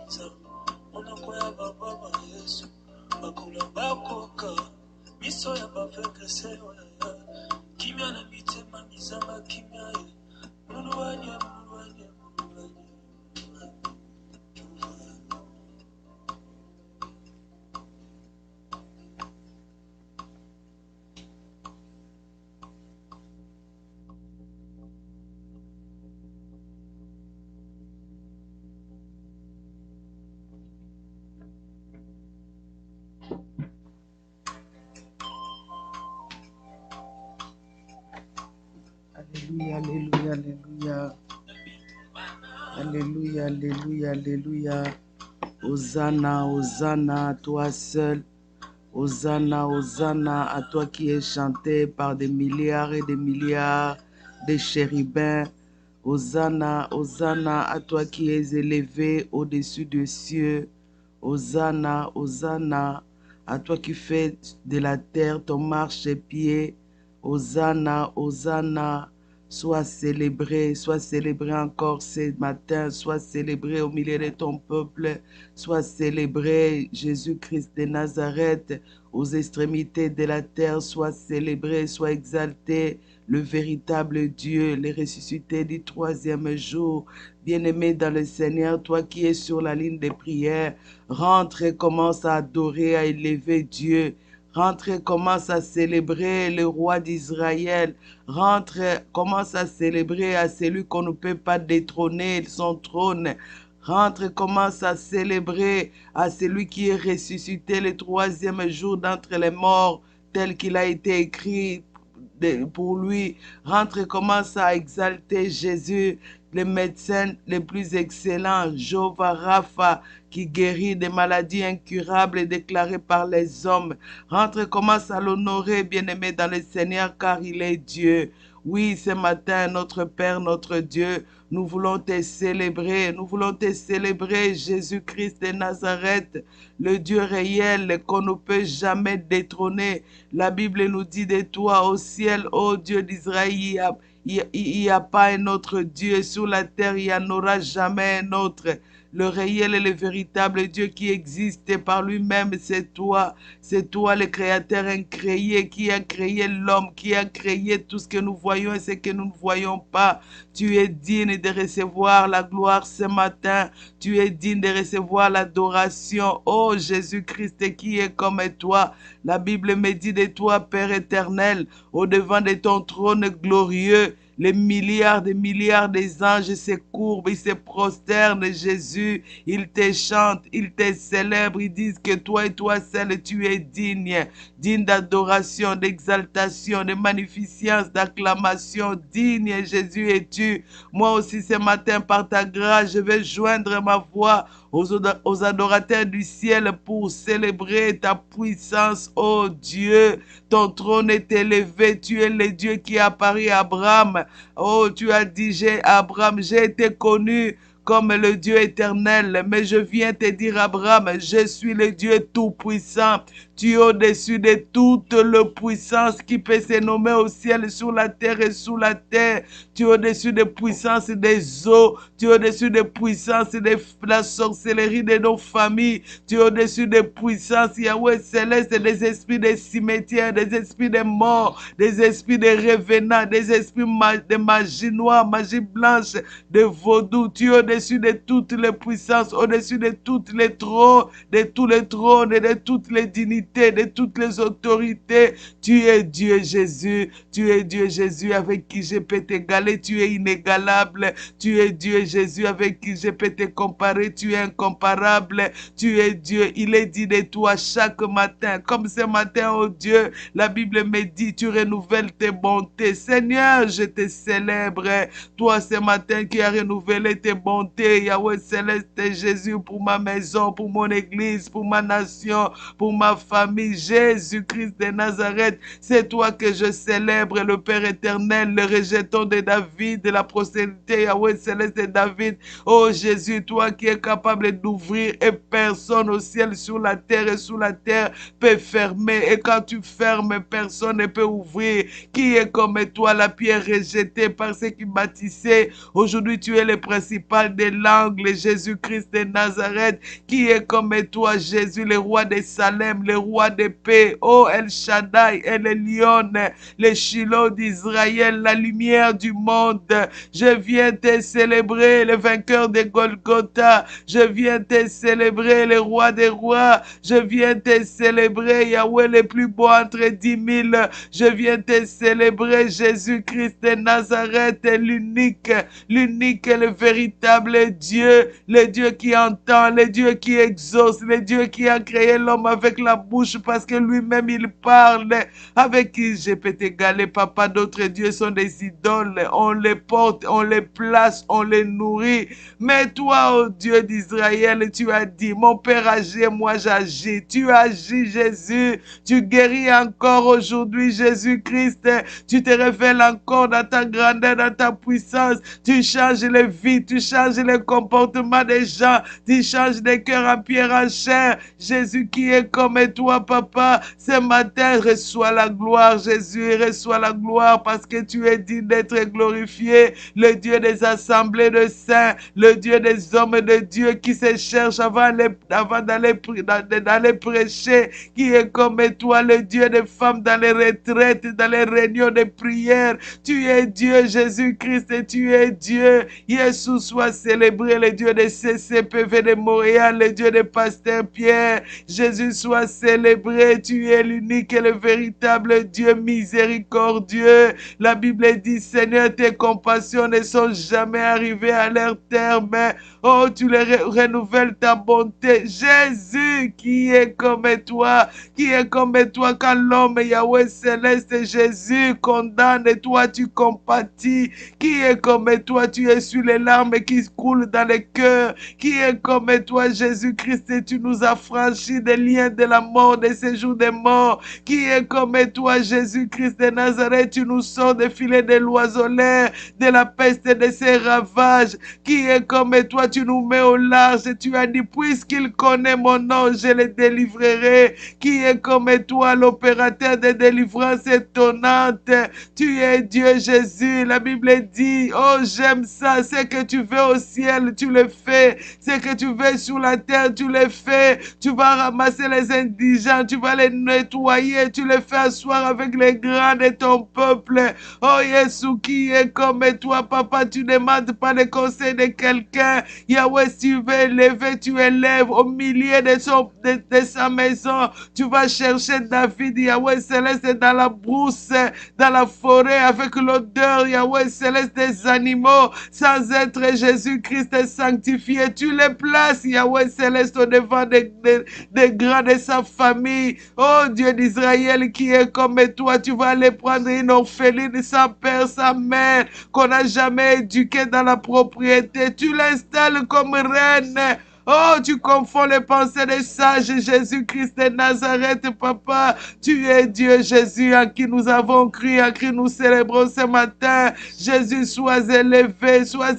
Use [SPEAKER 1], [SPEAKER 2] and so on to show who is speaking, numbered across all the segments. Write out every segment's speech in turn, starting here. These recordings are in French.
[SPEAKER 1] Onakoya baba Yesu, bakula bakoka, miso ya baveke seyo ya, kimya na mitema mizama kimya ya, muluanye.
[SPEAKER 2] Alléluia, alléluia, alléluia. Alléluia, alléluia, alléluia. Hosanna, Hosanna à toi seul. Hosanna, Hosanna à toi qui es chanté par des milliards et des milliards de chérubins. Hosanna, Hosanna à toi qui es élevé au-dessus des cieux. Hosanna, Hosanna à toi qui fais de la terre ton marchepied. Hosanna, Hosanna. Sois célébré encore ce matin, sois célébré au milieu de ton peuple, sois célébré Jésus-Christ de Nazareth aux extrémités de la terre, sois célébré, sois exalté, le véritable Dieu, le ressuscité du troisième jour. Bien-aimé dans le Seigneur, toi qui es sur la ligne des prières, rentre et commence à adorer, à élever Dieu. Rentre et commence à célébrer le roi d'Israël. Rentre, commence à célébrer à celui qu'on ne peut pas détrôner son trône. Rentre et commence à célébrer à celui qui est ressuscité le troisième jour d'entre les morts, tel qu'il a été écrit pour lui. Rentre et commence à exalter Jésus, le médecin le plus excellent, Jéhovah Rapha, qui guérit des maladies incurables et déclarées par les hommes. Rentre et commence à l'honorer, bien-aimé dans le Seigneur, car il est Dieu. Oui, ce matin, notre Père, notre Dieu, nous voulons te célébrer. Nous voulons te célébrer, Jésus-Christ de Nazareth, le Dieu réel qu'on ne peut jamais détrôner. La Bible nous dit de toi au ciel, ô Dieu d'Israël, il n'y a pas un autre Dieu. Sur la terre, il n'y en aura jamais un autre. Le réel et le véritable Dieu qui existe par lui-même, c'est toi. C'est toi le créateur incréé qui a créé l'homme, qui a créé tout ce que nous voyons et ce que nous ne voyons pas. Tu es digne de recevoir la gloire ce matin. Tu es digne de recevoir l'adoration. Oh Jésus-Christ qui est comme toi. La Bible me dit de toi, Père éternel, au devant de ton trône glorieux. Les milliards des anges se courbent, ils se prosternent, Jésus, ils te chantent, ils te célèbrent, ils disent que toi et toi seul, tu es digne, digne d'adoration, d'exaltation, de magnificence, d'acclamation, digne Jésus es-tu. Moi aussi ce matin, par ta grâce, je vais joindre ma voix aux adorateurs du ciel pour célébrer ta puissance, ô Dieu. Ton trône est élevé, tu es le Dieu qui a apparu à Abraham. Oh, tu as dit, Abraham, j'ai été connu comme le Dieu éternel, mais je viens te dire, Abraham, je suis le Dieu tout-puissant. Tu es au-dessus de toute la puissance qui peut se nommer au ciel, sur la terre et sous la terre. Tu es au-dessus des puissances des eaux. Tu es au-dessus des puissances de la sorcellerie de nos familles. Tu es au-dessus des puissances, Yahweh céleste, des esprits des cimetières, des esprits des morts, des esprits des revenants, des esprits de magie noire, magie blanche, de vaudou. Tu es au-dessus de toutes les puissances, au-dessus de toutes les trônes, de tous les trônes et de toutes les dignités, de toutes les autorités. Tu es Dieu Jésus, tu es Dieu Jésus avec qui je peux t'égaler, tu es inégalable, tu es Dieu Jésus avec qui je peux te comparer, tu es incomparable, tu es Dieu. Il est dit de toi chaque matin, comme ce matin, oh Dieu, la Bible me dit, tu renouvelles tes bontés. Seigneur, je te célèbre, toi ce matin qui as renouvelé tes bontés, Yahweh céleste Jésus, pour ma maison, pour mon église, pour ma nation, pour ma famille, Jésus-Christ de Nazareth. C'est toi que je célèbre, le Père éternel, le rejeton de David, de la postérité, Yahweh céleste de David. Oh Jésus, toi qui es capable d'ouvrir et personne au ciel, sur la terre et sous la terre peut fermer. Et quand tu fermes, personne ne peut ouvrir. Qui est comme toi, la pierre rejetée par ceux qui bâtissaient? Aujourd'hui, tu es le principal roi de l'angle, Jésus-Christ de Nazareth. Qui est comme toi, Jésus, le roi de Salem, le roi de paix. Oh, El Shaddai, El Elyon, le Shiloh d'Israël, la lumière du monde. Je viens te célébrer, le vainqueur de Golgotha. Je viens te célébrer, le roi des rois. Je viens te célébrer, Yahweh, le plus beau entre 10 000. Je viens te célébrer, Jésus-Christ de Nazareth, l'unique, et le véritable Dieu, le Dieu qui entend, le Dieu qui exauce, le Dieu qui a créé l'homme avec la bouche parce que lui-même il parle. Avec qui je peux t'égaler, papa? D'autres dieux sont des idoles. On les porte, on les place, on les nourrit. Mais toi, oh Dieu d'Israël, tu as dit, mon Père agit, moi j'agis. Tu agis, Jésus. Tu guéris encore aujourd'hui, Jésus-Christ. Tu te révèles encore dans ta grandeur, dans ta puissance. Tu changes les vies, tu changes les comportements des gens. Tu changes des cœurs en pierre en chair. Jésus qui est comme toi, papa. Ce matin, reçois la gloire, Jésus. Reçois la gloire parce que tu es digne d'être glorifié. Le Dieu des assemblées de saints, le Dieu des hommes de Dieu qui se cherchent avant d'aller prêcher, qui est comme toi, le Dieu des femmes dans les retraites, dans les réunions de prière. Tu es Dieu, Jésus-Christ, et tu es Dieu. Jésus soit célébré, le Dieu de CCPV de Montréal, le Dieu de Pasteur Pierre. Jésus soit célébré, tu es l'unique et le véritable Dieu miséricordieux. La Bible dit, Seigneur, tes compassions ne sont jamais arrivées à leur terme. Oh, tu les renouvelles ta bonté. Jésus, qui est comme toi, quand l'homme, Yahweh céleste, Jésus condamne, et toi tu compatis. Qui est comme toi, tu es sur les larmes qui coulent dans les cœurs. Qui est comme toi, Jésus-Christ, et tu nous as franchis des liens de la mort, des séjours des morts. Qui est comme toi, Jésus-Christ de Nazareth, tu nous sors des filets de l'oiseleur, de la peste et de ses ravages. Qui est comme toi, tu nous mets au large, et tu as dit, puisqu'il connaît mon nom, je le délivrerai. Qui est comme toi, l'opérateur de délivrance étonnante. Tu es Dieu, Jésus. La Bible dit, oh, j'aime ça. Ce que tu veux au ciel, tu le fais. Ce que tu veux sur la terre, tu le fais. Tu vas ramasser les indigents, tu vas les nettoyer, tu les fais asseoir avec les grands de ton peuple. Oh, Jésus, qui est comme toi, papa, tu ne demandes pas le conseil de quelqu'un. Yahweh, si tu veux élever, tu élèves au milieu de sa maison. Tu vas chercher David, Yahweh céleste, dans la brousse, dans la forêt, avec l'odeur, Yahweh céleste, des animaux, sans être Jésus-Christ sanctifié. Tu les places, Yahweh céleste, au devant des grands de sa famille. Oh Dieu d'Israël, qui est comme toi, tu vas aller prendre une orpheline sans père, sans mère, qu'on n'a jamais éduquée dans la propriété. Tu l'installes comme reine. Oh, tu confonds les pensées des sages, Jésus-Christ de Nazareth, papa. Tu es Dieu, Jésus, en qui nous avons cru, en qui nous célébrons ce matin. Jésus, sois élevé, sois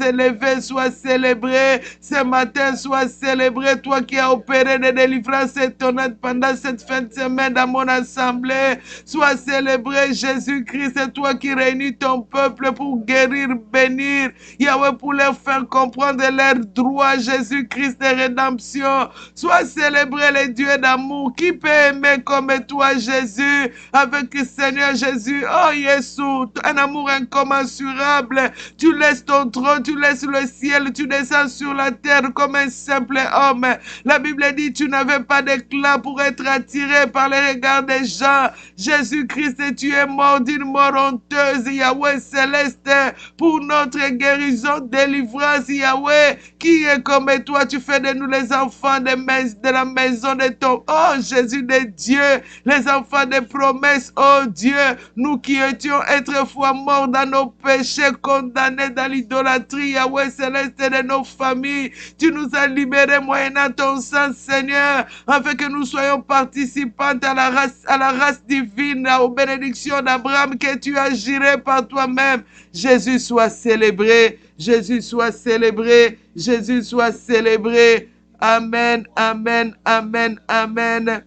[SPEAKER 2] célébré. Ce matin, sois célébré, toi qui as opéré des délivrances étonnantes pendant cette fin de semaine dans mon assemblée. Sois célébré, Jésus-Christ, c'est toi qui réunis ton peuple pour guérir, bénir. Yahweh, pour leur faire comprendre leurs droits, Jésus-Christ de rédemption. Sois célébré, les dieux d'amour. Qui peut aimer comme toi, Jésus, avec Seigneur Jésus? Oh, Jésus, un amour incommensurable. Tu laisses ton trône, tu laisses le ciel, tu descends sur la terre comme un simple homme. La Bible dit, tu n'avais pas d'éclat pour être attiré par les regards des gens. Jésus-Christ, tu es mort d'une mort honteuse, Yahweh céleste, pour notre guérison, délivrance, Yahweh, qui est comme toi, tu fais de nous les enfants de la maison de ton, oh Jésus de Dieu, les enfants des promesses, oh Dieu, nous qui étions autrefois morts dans nos péchés, condamnés dans l'idolâtrie, Yahweh céleste, de nos familles, tu nous as libérés moyennant ton sang, Seigneur, afin que nous soyons participants à la race divine, aux bénédictions d'Abraham que tu as gérées par toi-même. Jésus soit célébré, Jésus soit célébré, Jésus soit célébré. Amen, amen, amen, amen.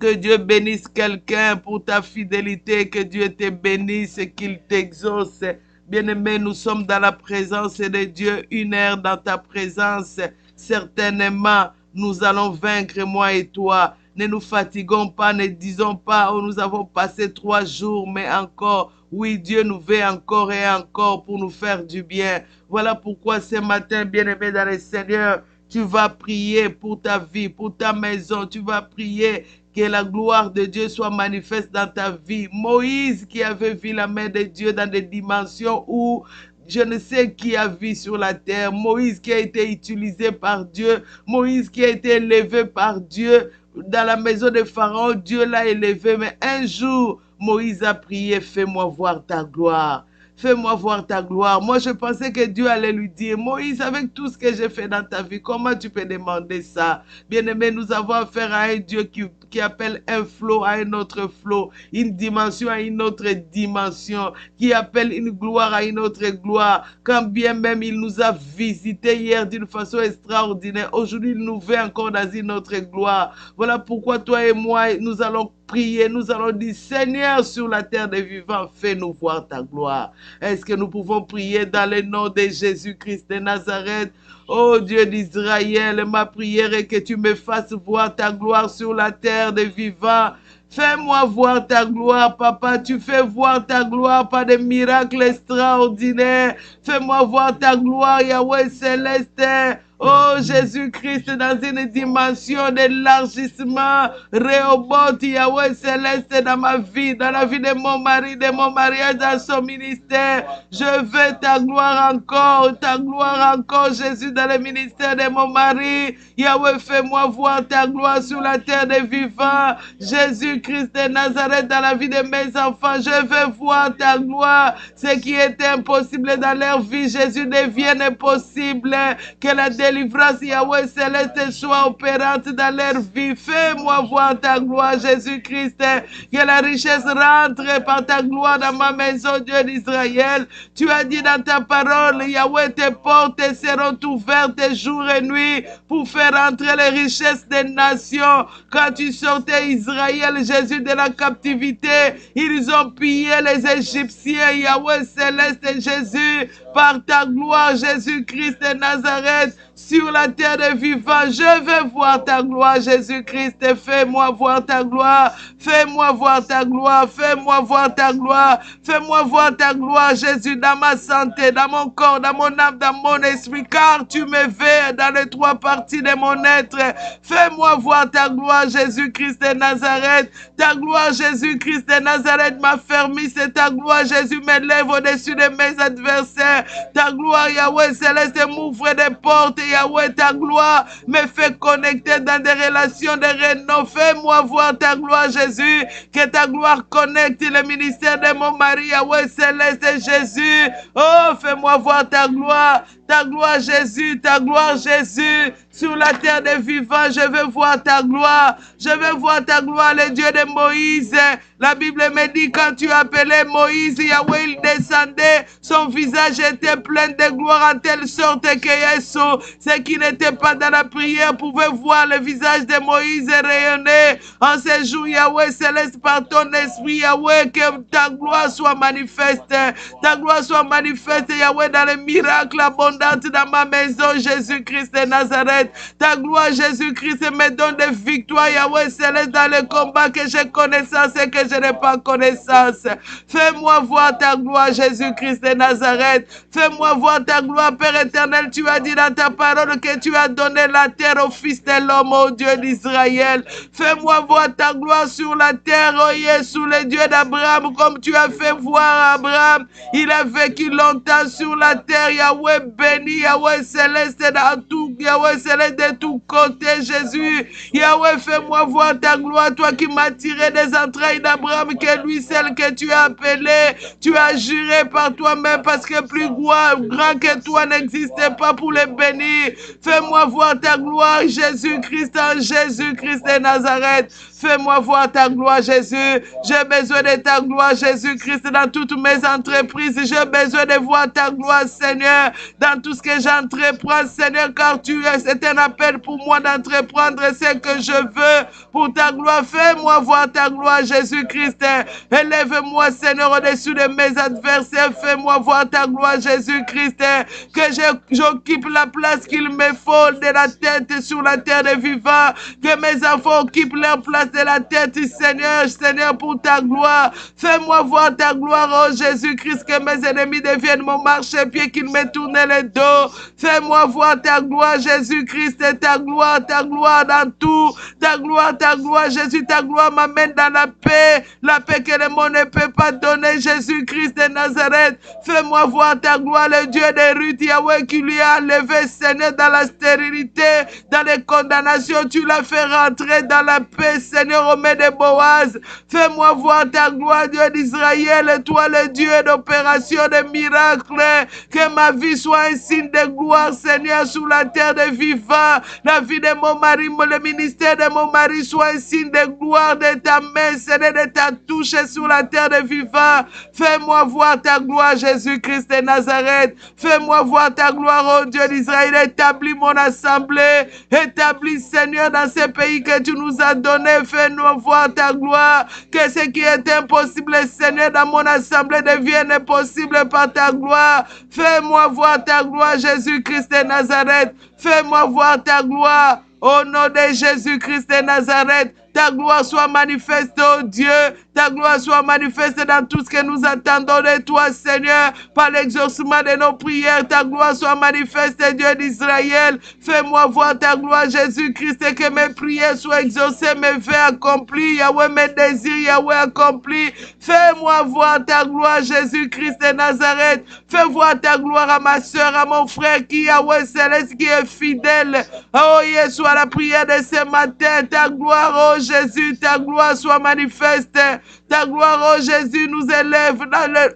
[SPEAKER 2] Que Dieu bénisse quelqu'un pour ta fidélité, que Dieu te bénisse et qu'il t'exauce. Bien-aimés, nous sommes dans la présence de Dieu, 1 heure dans ta présence. Certainement, nous allons vaincre, moi et toi. Ne nous fatiguons pas, ne disons pas, oh, nous avons passé 3 jours, mais encore, oui, Dieu nous veut encore et encore pour nous faire du bien. Voilà pourquoi ce matin, bien-aimés dans le Seigneur, tu vas prier pour ta vie, pour ta maison. Tu vas prier que la gloire de Dieu soit manifeste dans ta vie. Moïse qui avait vu la main de Dieu dans des dimensions où je ne sais qui a vu sur la terre. Moïse qui a été utilisé par Dieu. Moïse qui a été élevé par Dieu. Dans la maison de Pharaon, Dieu l'a élevé. Mais un jour, Moïse a prié, fais-moi voir ta gloire. Fais-moi voir ta gloire. Moi, je pensais que Dieu allait lui dire, Moïse, avec tout ce que j'ai fait dans ta vie, comment tu peux demander ça? Bien-aimé, nous avons affaire à un Dieu qui appelle un flot à un autre flot, une dimension à une autre dimension, qui appelle une gloire à une autre gloire. Quand bien même il nous a visités hier d'une façon extraordinaire, aujourd'hui il nous veut encore dans une autre gloire. Voilà pourquoi toi et moi, nous allons prier, nous allons dire, Seigneur, sur la terre des vivants, fais-nous voir ta gloire. Est-ce que nous pouvons prier dans le nom de Jésus-Christ de Nazareth? Oh Dieu d'Israël, ma prière est que tu me fasses voir ta gloire sur la terre des vivants. Fais-moi voir ta gloire, papa. Tu fais voir ta gloire par des miracles extraordinaires. Fais-moi voir ta gloire, Yahweh céleste. Oh Jésus-Christ, dans une dimension d'élargissement, Rehoboth, Yahweh céleste, dans ma vie, dans la vie de mon mari, de mon mariage, dans son ministère. Je veux ta gloire encore, Jésus, dans le ministère de mon mari. Yahweh, fais-moi voir ta gloire sur la terre des vivants. Jésus-Christ de Nazareth, dans la vie de mes enfants, je veux voir ta gloire. Ce qui était impossible dans leur vie, Jésus, devienne possible. Que la délivrance, Yahweh céleste, soit opérante dans leur vie. Fais-moi voir ta gloire, Jésus-Christ. Que la richesse rentre par ta gloire dans ma maison, Dieu d'Israël. Tu as dit dans ta parole, Yahweh, tes portes seront ouvertes jour et nuit pour faire entrer les richesses des nations. Quand tu sortais Israël, Jésus, de la captivité, ils ont pillé les Égyptiens. Yahweh céleste, Jésus, par ta gloire, Jésus-Christ de Nazareth, sur la terre des vivants. Je veux voir ta gloire, Jésus-Christ. Fais-moi voir ta gloire. Fais-moi voir ta gloire. Fais-moi voir ta gloire. Fais-moi voir ta gloire, Jésus, dans ma santé, dans mon corps, dans mon âme, dans mon esprit, car tu me veux dans les 3 parties de mon être. Fais-moi voir ta gloire, Jésus-Christ de Nazareth. Ta gloire, Jésus-Christ de Nazareth, m'affermit. C'est ta gloire, Jésus, m'élève au-dessus de mes adversaires. Ta gloire, Yahweh céleste, m'ouvre des portes. Yahweh, ta gloire me fait connecter dans des relations de renom. Fais-moi voir ta gloire, Jésus. Que ta gloire connecte le ministère de mon mari, Yahweh céleste, Jésus. Oh, fais-moi voir ta gloire. Ta gloire, Jésus, ta gloire, Jésus, sur la terre des vivants. Je veux voir ta gloire. Je veux voir ta gloire, le Dieu de Moïse. La Bible me dit, quand tu appelais Moïse, Yahweh, il descendait. Son visage était plein de gloire en telle sorte que ceux qui n'étaient pas dans la prière pouvaient voir le visage de Moïse rayonner. En ces jours, Yahweh céleste, par ton esprit, Yahweh, que ta gloire soit manifeste. Ta gloire soit manifeste, Yahweh, dans les miracles abondants dans ma maison, Jésus-Christ de Nazareth. Ta gloire, Jésus-Christ, me donne des victoires, Yahweh céleste, dans le combat que j'ai connaissance et que je n'ai pas connaissance. Fais-moi voir ta gloire, Jésus-Christ de Nazareth. Fais-moi voir ta gloire, Père éternel. Tu as dit dans ta parole que tu as donné la terre au Fils de l'homme, au Dieu d'Israël. Fais-moi voir ta gloire sur la terre, oh Yes, sous le Dieu d'Abraham, comme tu as fait voir Abraham. Il a vécu longtemps sur la terre, Yahweh béni, Yahweh céleste dans tout, Yahweh céleste de tous côtés, Jésus. Yahweh, fais-moi voir ta gloire, toi qui m'as tiré des entrailles d'Abraham, que lui seul que tu as appelé, tu as juré par toi-même, parce que plus grand que toi n'existait pas pour les bénir. Fais-moi voir ta gloire, Jésus-Christ, en Jésus-Christ de Nazareth. Fais-moi voir ta gloire, Jésus. J'ai besoin de ta gloire, Jésus-Christ, dans toutes mes entreprises. J'ai besoin de voir ta gloire, Seigneur, dans dans tout ce que j'entreprends, Seigneur, car c'est un appel pour moi d'entreprendre ce que je veux pour ta gloire. Fais-moi voir ta gloire, Jésus-Christ. Élève-moi, Seigneur, au-dessus de mes adversaires. Fais-moi voir ta gloire, Jésus-Christ. Que j'occupe la place qu'il me faut de la tête sur la terre des vivants. Que mes enfants occupent leur place de la tête, Seigneur, Seigneur, pour ta gloire. Fais-moi voir ta gloire, oh Jésus-Christ, que mes ennemis deviennent mon marchepied, qu'ils me tournent le dos. Fais-moi voir ta gloire, Jésus-Christ, ta gloire dans tout. Ta gloire, Jésus, ta gloire m'amène dans la paix que le monde ne peut pas donner, Jésus-Christ de Nazareth. Fais-moi voir ta gloire, le Dieu de Ruth, Yahweh, qui lui a enlevé, Seigneur, dans la stérilité, dans les condamnations. Tu l'as fait rentrer dans la paix, Seigneur, au milieu de Boaz. Fais-moi voir ta gloire, Dieu d'Israël, toi, le Dieu d'opération, de miracles. Que ma vie soit un signe de gloire, Seigneur, sur la terre des vivants. La vie de mon mari, le ministère de mon mari soit un signe de gloire de ta main, Seigneur, de ta touche sur la terre des vivants. Fais-moi voir ta gloire, Jésus-Christ de Nazareth. Fais-moi voir ta gloire, oh Dieu d'Israël. Établis mon assemblée. Établis, Seigneur, dans ce pays que tu nous as donné. Fais-nous voir ta gloire. Que ce qui est impossible, Seigneur, dans mon assemblée devienne possible par ta gloire. Fais-moi voir ta gloire, Jésus-Christ de Nazareth. Fais-moi voir ta gloire. Au nom de Jésus-Christ de Nazareth, ta gloire soit manifeste, oh Dieu. Ta gloire soit manifeste dans tout ce que nous attendons de toi, Seigneur, par l'exaucement de nos prières. Ta gloire soit manifeste, Dieu d'Israël. Fais-moi voir ta gloire, Jésus-Christ, et que mes prières soient exaucées, mes vœux accomplis. Yahweh, mes désirs, Yahweh, accomplis. Fais-moi voir ta gloire, Jésus-Christ de Nazareth. Fais voir ta gloire à ma soeur, à mon frère, qui, Yahweh céleste, qui est fidèle. Oh, Yeshua, la prière de ce matin. Ta gloire, oh Jésus, ta gloire soit manifeste. Ta gloire, oh Jésus, nous élève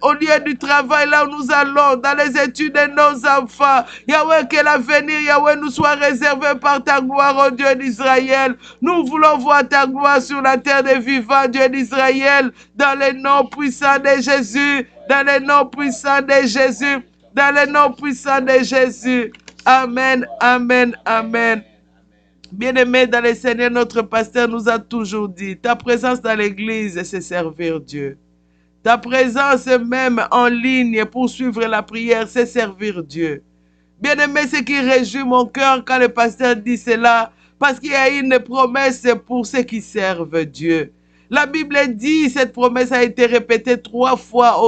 [SPEAKER 2] au lieu du travail, là où nous allons, dans les études de nos enfants. Yahweh, que l'avenir, Yahweh, nous soit réservé par ta gloire, oh Dieu d'Israël. Nous voulons voir ta gloire sur la terre des vivants, Dieu d'Israël, dans le nom puissant de Jésus, dans le nom puissant de Jésus, dans le nom puissant de Jésus. Amen, amen, amen. Bien-aimé dans le Seigneur, notre pasteur nous a toujours dit, ta présence dans l'église, c'est servir Dieu. Ta présence même en ligne pour suivre la prière, c'est servir Dieu. Bien-aimé, ce qui réjouit mon cœur quand le pasteur dit cela, parce qu'il y a une promesse pour ceux qui servent Dieu. La Bible dit, cette promesse a été répétée 3 fois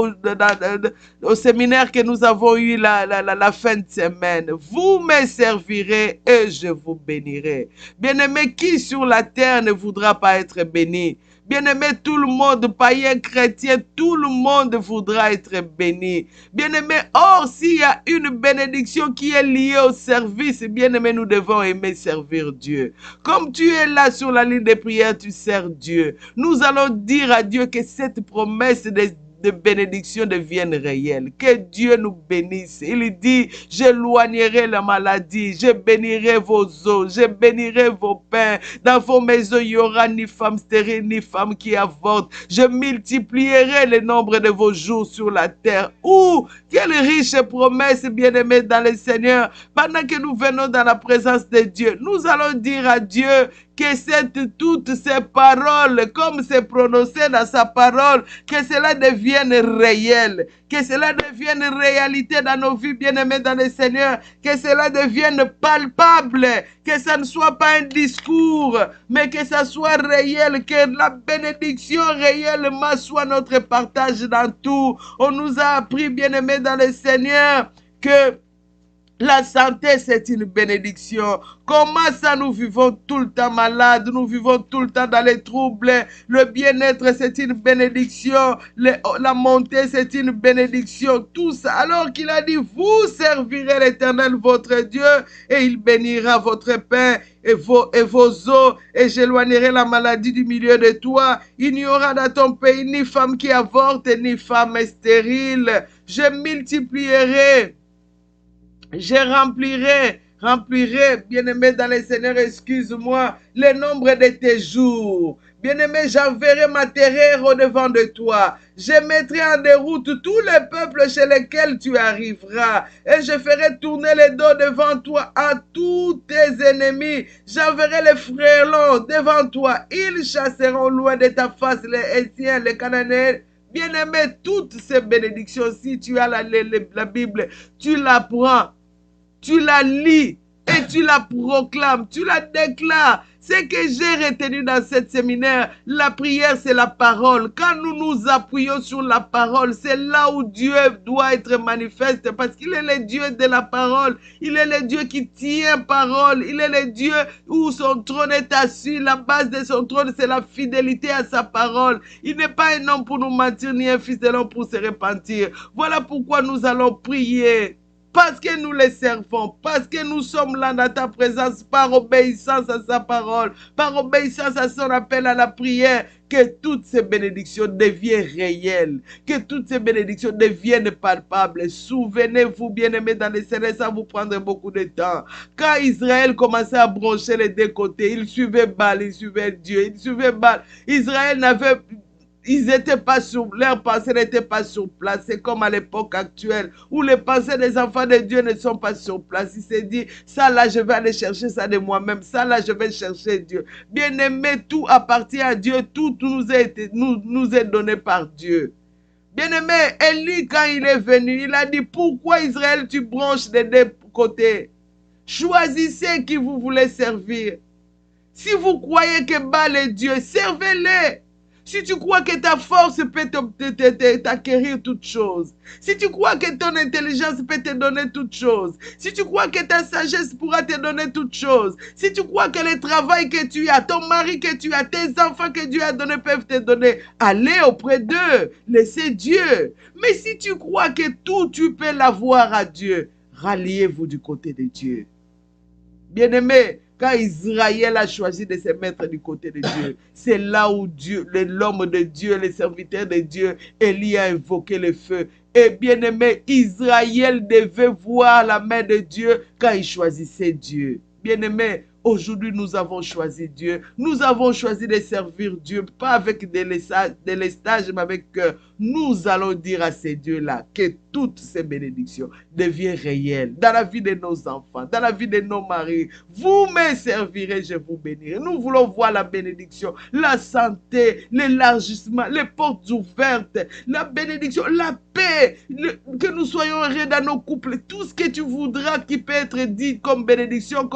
[SPEAKER 2] au séminaire que nous avons eu la fin de semaine. Vous me servirez et je vous bénirai. Bien-aimé, qui sur la terre ne voudra pas être béni? Bien-aimé, tout le monde, païen, chrétien, tout le monde voudra être béni. Bien-aimé, or, s'il y a une bénédiction qui est liée au service, bien-aimé, nous devons aimer servir Dieu. Comme tu es là sur la ligne de prière, tu sers Dieu. Nous allons dire à Dieu que cette promesse de bénédiction devienne réelle. Que Dieu nous bénisse. Il dit, j'éloignerai la maladie, je bénirai vos os, je bénirai vos pains. Dans vos maisons, il n'y aura ni femme stérile, ni femme qui avorte. Je multiplierai le nombre de vos jours sur la terre. Ouh, quelle riche promesse, bien-aimée dans le Seigneur. Pendant que nous venons dans la présence de Dieu, nous allons dire à Dieu que toutes ces paroles, comme c'est prononcé dans sa parole, que cela devienne réel, que cela devienne réalité dans nos vies, bien-aimés dans le Seigneur, que cela devienne palpable, que ça ne soit pas un discours, mais que ça soit réel, que la bénédiction réellement soit notre partage dans tout. On nous a appris, bien-aimés dans le Seigneur, que la santé, c'est une bénédiction. Comment ça, nous vivons tout le temps malades, nous vivons tout le temps dans les troubles. Le bien-être, c'est une bénédiction. La montée, c'est une bénédiction. Tout ça. Alors qu'il a dit, vous servirez l'Éternel, votre Dieu, et il bénira votre pain et vos os, et j'éloignerai la maladie du milieu de toi. Il n'y aura dans ton pays ni femme qui avorte, ni femme stérile. Je multiplierai. Je remplirai, bien-aimé dans le Seigneur, excuse-moi, le nombre de tes jours. Bien-aimé, j'enverrai ma terreur au-devant de toi. Je mettrai en déroute tous les peuples chez lesquels tu arriveras. Et je ferai tourner les dos devant toi à tous tes ennemis. J'enverrai les frelons devant toi. Ils chasseront loin de ta face les Hétiens, les Cananéens. Bien-aimé, toutes ces bénédictions, si tu as la Bible, tu la prends, tu la lis et tu la proclames, tu la déclares. Ce que j'ai retenu dans cette séminaire, la prière, c'est la parole. Quand nous nous appuyons sur la parole, c'est là où Dieu doit être manifeste parce qu'il est le Dieu de la parole. Il est le Dieu qui tient parole. Il est le Dieu où son trône est assis. La base de son trône, c'est la fidélité à sa parole. Il n'est pas un homme pour nous mentir, ni un fils de l'homme pour se repentir. Voilà pourquoi nous allons prier. Parce que nous les servons, parce que nous sommes là dans ta présence, par obéissance à sa parole, par obéissance à son appel à la prière, que toutes ces bénédictions deviennent réelles, que toutes ces bénédictions deviennent palpables. Souvenez-vous, bien-aimés dans les Seigneur, ça vous prendrait beaucoup de temps. Quand Israël commençait à broncher les deux côtés, il suivait Baal, il suivait Dieu, il suivait Baal. Israël n'avait... Ils n'étaient pas sur, leurs pensées n'étaient pas sur place. C'est comme à l'époque actuelle où les pensées des enfants de Dieu ne sont pas sur place. Il s'est dit, ça là, je vais aller chercher ça de moi-même. Ça là, je vais chercher Dieu. Bien-aimé, tout appartient à Dieu. Tout nous est donné par Dieu. Bien-aimé, Élie, quand il est venu, il a dit, pourquoi Israël, tu branches des deux côtés? Choisissez qui vous voulez servir. Si vous croyez que Baal est Dieu, servez-les. Si tu crois que ta force peut t'acquérir toutes choses, si tu crois que ton intelligence peut te donner toutes choses, si tu crois que ta sagesse pourra te donner toutes choses, si tu crois que le travail que tu as, ton mari que tu as, tes enfants que Dieu a donnés peuvent te donner, allez auprès d'eux, laissez Dieu. Mais si tu crois que tout tu peux l'avoir à Dieu, ralliez-vous du côté de Dieu. Bien-aimé, quand Israël a choisi de se mettre du côté de Dieu, c'est là où Dieu, l'homme de Dieu, les serviteurs de Dieu, Élie a invoqué le feu. Et bien-aimé, Israël devait voir la main de Dieu quand il choisissait Dieu. Bien-aimé, aujourd'hui nous avons choisi Dieu. Nous avons choisi de servir Dieu, pas avec des lestages, mais avec cœur. Nous allons dire à ces dieux-là que toutes ces bénédictions deviennent réelles dans la vie de nos enfants, dans la vie de nos maris. Vous me servirez, je vous bénirai. Nous voulons voir la bénédiction, la santé, l'élargissement, les portes ouvertes, la bénédiction, la paix, que nous soyons heureux dans nos couples. Tout ce que tu voudras qui peut être dit comme bénédiction,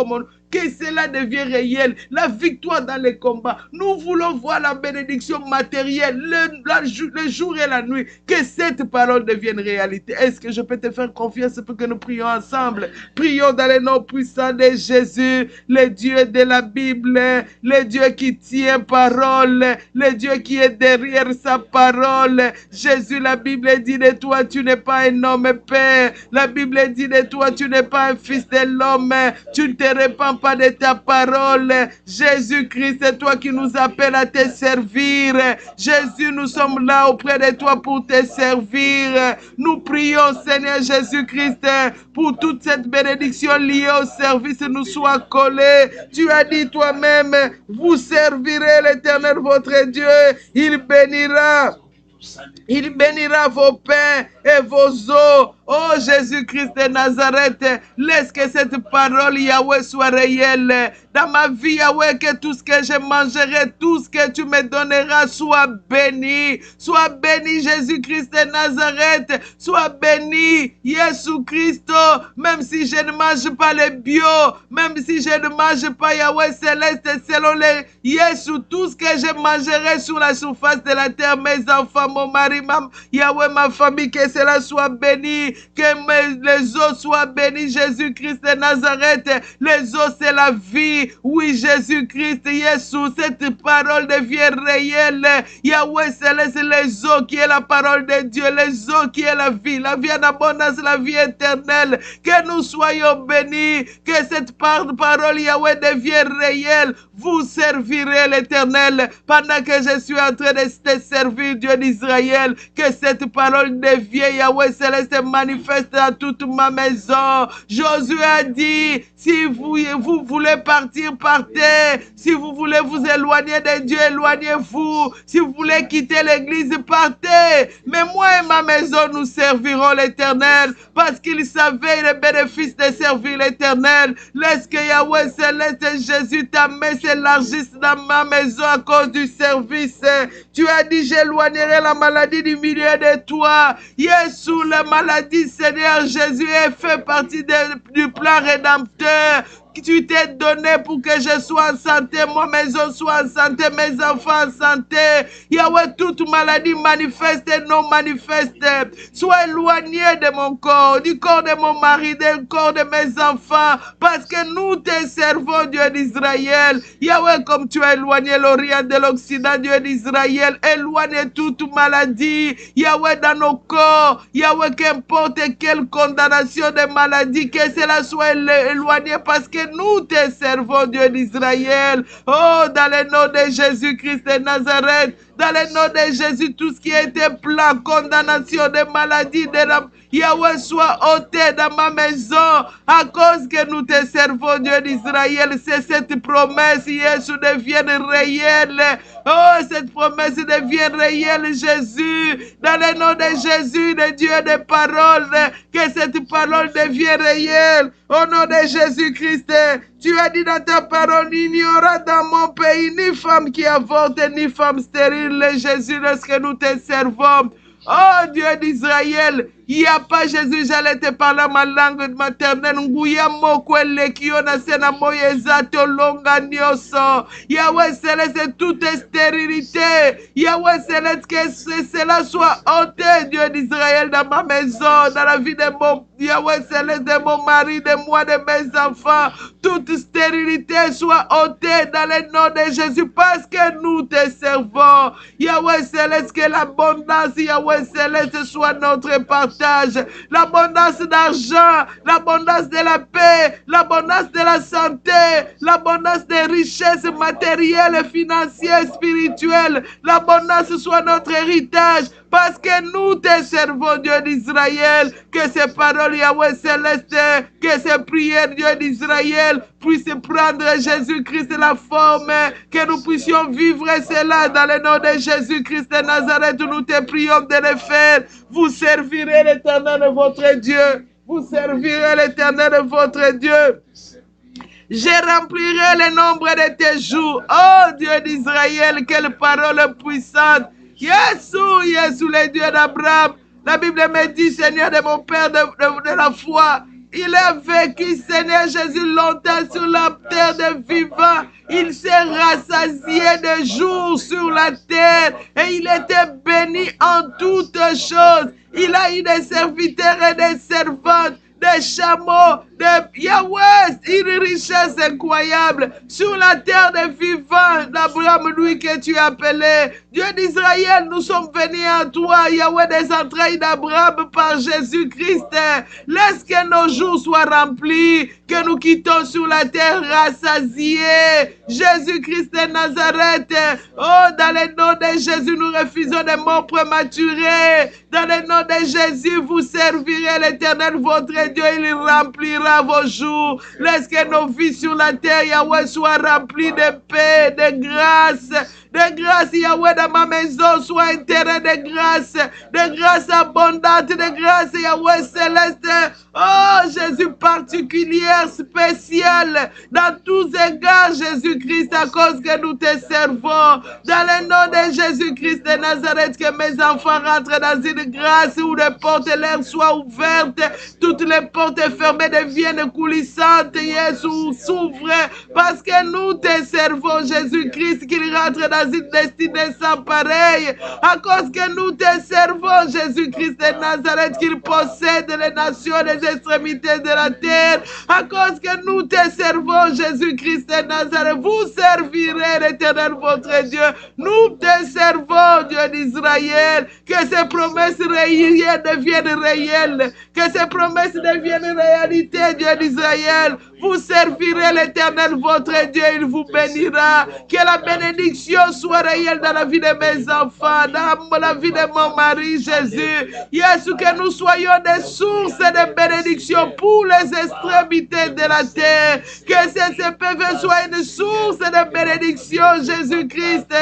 [SPEAKER 2] que cela devienne réel, la victoire dans les combats. Nous voulons voir la bénédiction matérielle, le jour et la nuit, que cette parole devienne réalité. Est-ce que je peux te faire confiance pour que nous prions ensemble? Prions dans le nom puissant de Jésus, le Dieu de la Bible, le Dieu qui tient parole, le Dieu qui est derrière sa parole. Jésus, la Bible dit de toi, tu n'es pas un homme père. La Bible dit de toi, tu n'es pas un fils de l'homme. Tu ne te répands pas de ta parole. Jésus-Christ, c'est toi qui nous appelles à te servir. Jésus, nous sommes là auprès de toi pour te servir. Nous prions, Seigneur Jésus-Christ, pour toute cette bénédiction liée au service nous soit collée. Tu as dit toi-même, vous servirez l'Éternel votre Dieu. Il bénira vos pains et vos eaux. Oh Jésus-Christ de Nazareth, laisse que cette parole, Yahweh, soit réelle. Dans ma vie, Yahweh, que tout ce que je mangerai, tout ce que tu me donneras, soit béni. Soit béni, Jésus-Christ de Nazareth. Soit béni, Jésus-Christ. Même si je ne mange pas les bio, même si je ne mange pas Yahweh céleste, selon les Jésus, tout ce que je mangerai sur la surface de la terre, mes enfants, mon mari, Yahweh, ma famille, que cela soit béni. Que les eaux soient bénies, Jésus-Christ de Nazareth. Les eaux, c'est la vie. Oui, Jésus-Christ, Jésus, cette parole devient réelle. Yahweh céleste, les eaux qui est la parole de Dieu, les eaux qui est la vie en abondance, la vie éternelle. Que nous soyons bénis, que cette parole, Yahweh, devienne réelle. Vous servirez l'Éternel pendant que je suis en train de te servir, Dieu d'Israël. d'Israël, que cette parole devienne, Yahweh Céleste, manifeste dans toute ma maison. Josué a dit, si vous voulez partir, partez. Si vous voulez vous éloigner de Dieu, éloignez-vous. Si vous voulez quitter l'église, partez. Mais moi et ma maison, nous servirons l'Éternel, parce qu'il savait les bénéfices de servir l'Éternel. Laisse que Yahweh Céleste et Jésus, ta main s'élargisse dans ma maison à cause du service. Tu as dit, j'éloignerai la maladie du milieu de toi. Jésus, la maladie, Seigneur Jésus, est fait partie du plan rédempteur. Tu t'es donné pour que je sois en santé, ma maison soit en santé, mes enfants en santé. Yahweh, toute maladie manifeste et non manifeste, sois éloigné de mon corps, du corps de mon mari, du corps de mes enfants, parce que nous te servons, Dieu d'Israël. Yahweh, comme tu as éloigné l'Orient de l'Occident, Dieu d'Israël, éloigne toute maladie, Yahweh, dans nos corps. Yahweh, qu'importe quelle condamnation de maladie, que cela soit éloigné, parce que nous te servons, Dieu d'Israël. Oh, dans le nom de Jésus-Christ de Nazareth, dans le nom de Jésus, tout ce qui a été plan, condamnation de maladie, Yahweh, soit ôté dans ma maison, à cause que nous te servons, Dieu d'Israël. C'est cette promesse, Jésus, devienne réelle. Oh, cette promesse devient réelle, Jésus. Dans le nom de Jésus, le Dieu des paroles, que cette parole devienne réelle. Au nom de Jésus-Christ, tu as dit dans ta parole, il n'y aura dans mon pays ni femme qui avorte, ni femme stérile, Jésus, lorsque nous te servons. Oh Dieu d'Israël, il n'y a pas Jésus, j'allais te parler ma langue maternelle. Nguya mokwele kiona sena moyeza tolonga nyoso. Yahweh Céleste, toute stérilité. Yahweh Céleste, que cela soit ôté, Dieu d'Israël, dans ma maison, dans la vie de mon Yahweh Céleste, de mon mari, de moi, de mes enfants. Toute stérilité soit ôtée dans le nom de Jésus, parce que nous te servons. Yahweh Céleste, que l'abondance, Yahweh Céleste, soit notre partage. L'abondance d'argent, l'abondance de la paix, l'abondance de la santé, l'abondance des richesses matérielles, financières, spirituelles. L'abondance soit notre héritage, parce que nous te servons, Dieu d'Israël. Que ces paroles, Yahweh Céleste, que ces prières, Dieu d'Israël, puissent prendre Jésus-Christ la forme, que nous puissions vivre cela dans le nom de Jésus-Christ de Nazareth. Nous te prions de le faire. Vous servirez l'Éternel votre Dieu. Vous servirez l'Éternel votre Dieu. Je remplirai le nombre de tes jours. Oh Dieu d'Israël, quelle parole puissante. Jésus, Jésus, le Dieu d'Abraham. La Bible me dit, Seigneur de mon Père de la foi, il a vécu, Seigneur Jésus, longtemps sur la terre des vivants. Il s'est rassasié de jours sur la terre et il était béni en toutes choses. Il a eu des serviteurs et des servantes, des chameaux, des Yahweh, une richesse incroyable sur la terre des vivants d'Abraham, lui que tu as appelé. Dieu d'Israël, nous sommes venus à toi, Yahweh des entrailles d'Abraham par Jésus-Christ. Laisse que nos jours soient remplis, que nous quittons sur la terre rassasiés. Jésus-Christ de Nazareth, oh, dans le nom de Jésus, nous refusons des morts prématurés. Dans le nom de Jésus, vous servirez l'Éternel, votre Dieu, il remplira vos jours. Laisse que nos vies sur la terre, Yahweh, soient remplies de paix, de grâce. De grâce, Yahweh, dans ma maison, soit un terrain de grâce abondante, de grâce, Yahweh Céleste. Oh, Jésus particulière, spécial, dans tous égards, Jésus-Christ, à cause que nous te servons. Dans le nom de Jésus-Christ de Nazareth, que mes enfants rentrent dans une grâce où les portes leur soient ouvertes, toutes les portes fermées deviennent coulissantes, Jésus s'ouvre, parce que nous te servons, Jésus-Christ, qu'il rentre dans une destinée sans pareil, à cause que nous te servons, Jésus-Christ de Nazareth, qu'il possède les nations, les extrémités de la terre, à cause que nous te servons, Jésus-Christ de Nazareth. Vous servirez l'Éternel votre Dieu. Nous te servons, Dieu d'Israël. Que ces promesses réelles deviennent réelles. Que ces promesses deviennent réalité, Dieu d'Israël. Vous servirez l'Éternel, votre Dieu, il vous bénira. Que la bénédiction soit réelle dans la vie de mes enfants, dans la vie de mon mari, Jésus. Jésus, que nous soyons des sources de bénédiction pour les extrémités de la terre. Que ces CPV soient une source de bénédiction, Jésus-Christ.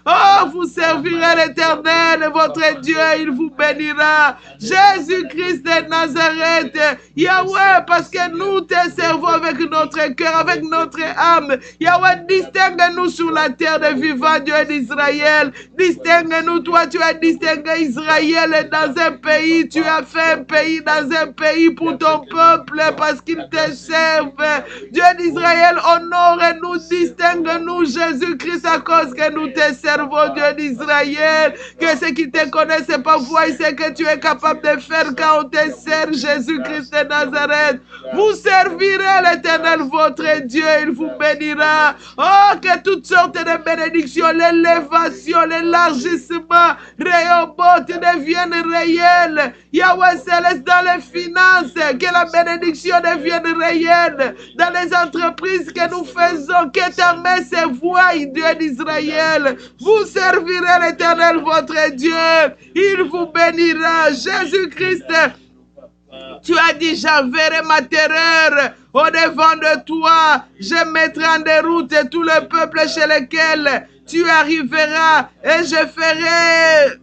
[SPEAKER 2] Oh, vous servirez l'Éternel, votre Dieu, il vous bénira. Jésus-Christ de Nazareth, Yahweh, parce que nous te servons avec notre cœur, avec notre âme. Yahweh, distingue-nous sur la terre des vivants, Dieu d'Israël. Distingue-nous, toi, tu as distingué Israël dans un pays. Tu as fait un pays dans un pays pour ton peuple, parce qu'ils te servent. Dieu d'Israël, honore-nous, distingue-nous, Jésus-Christ, à cause que nous te servons, Dieu d'Israël. Que ceux qui te connaissent pas voient ce que tu es capable de faire quand on te sert, Jésus-Christ de Nazareth. Vous servirez l'Éternel, votre Dieu, il vous bénira. Oh, que toutes sortes de bénédictions, l'élévation, l'élargissement, Rehoboth deviennent réels. Yahweh Céleste, dans les finances, que la bénédiction devienne réelle. Dans les entreprises que nous faisons, que ta main se voie, Dieu d'Israël. Vous servirez l'Éternel, votre Dieu. Il vous bénira. Jésus-Christ, tu as dit, j'enverrai ma terreur au-devant de toi. Je mettrai en déroute tout le peuple chez lequel tu arriveras et je ferai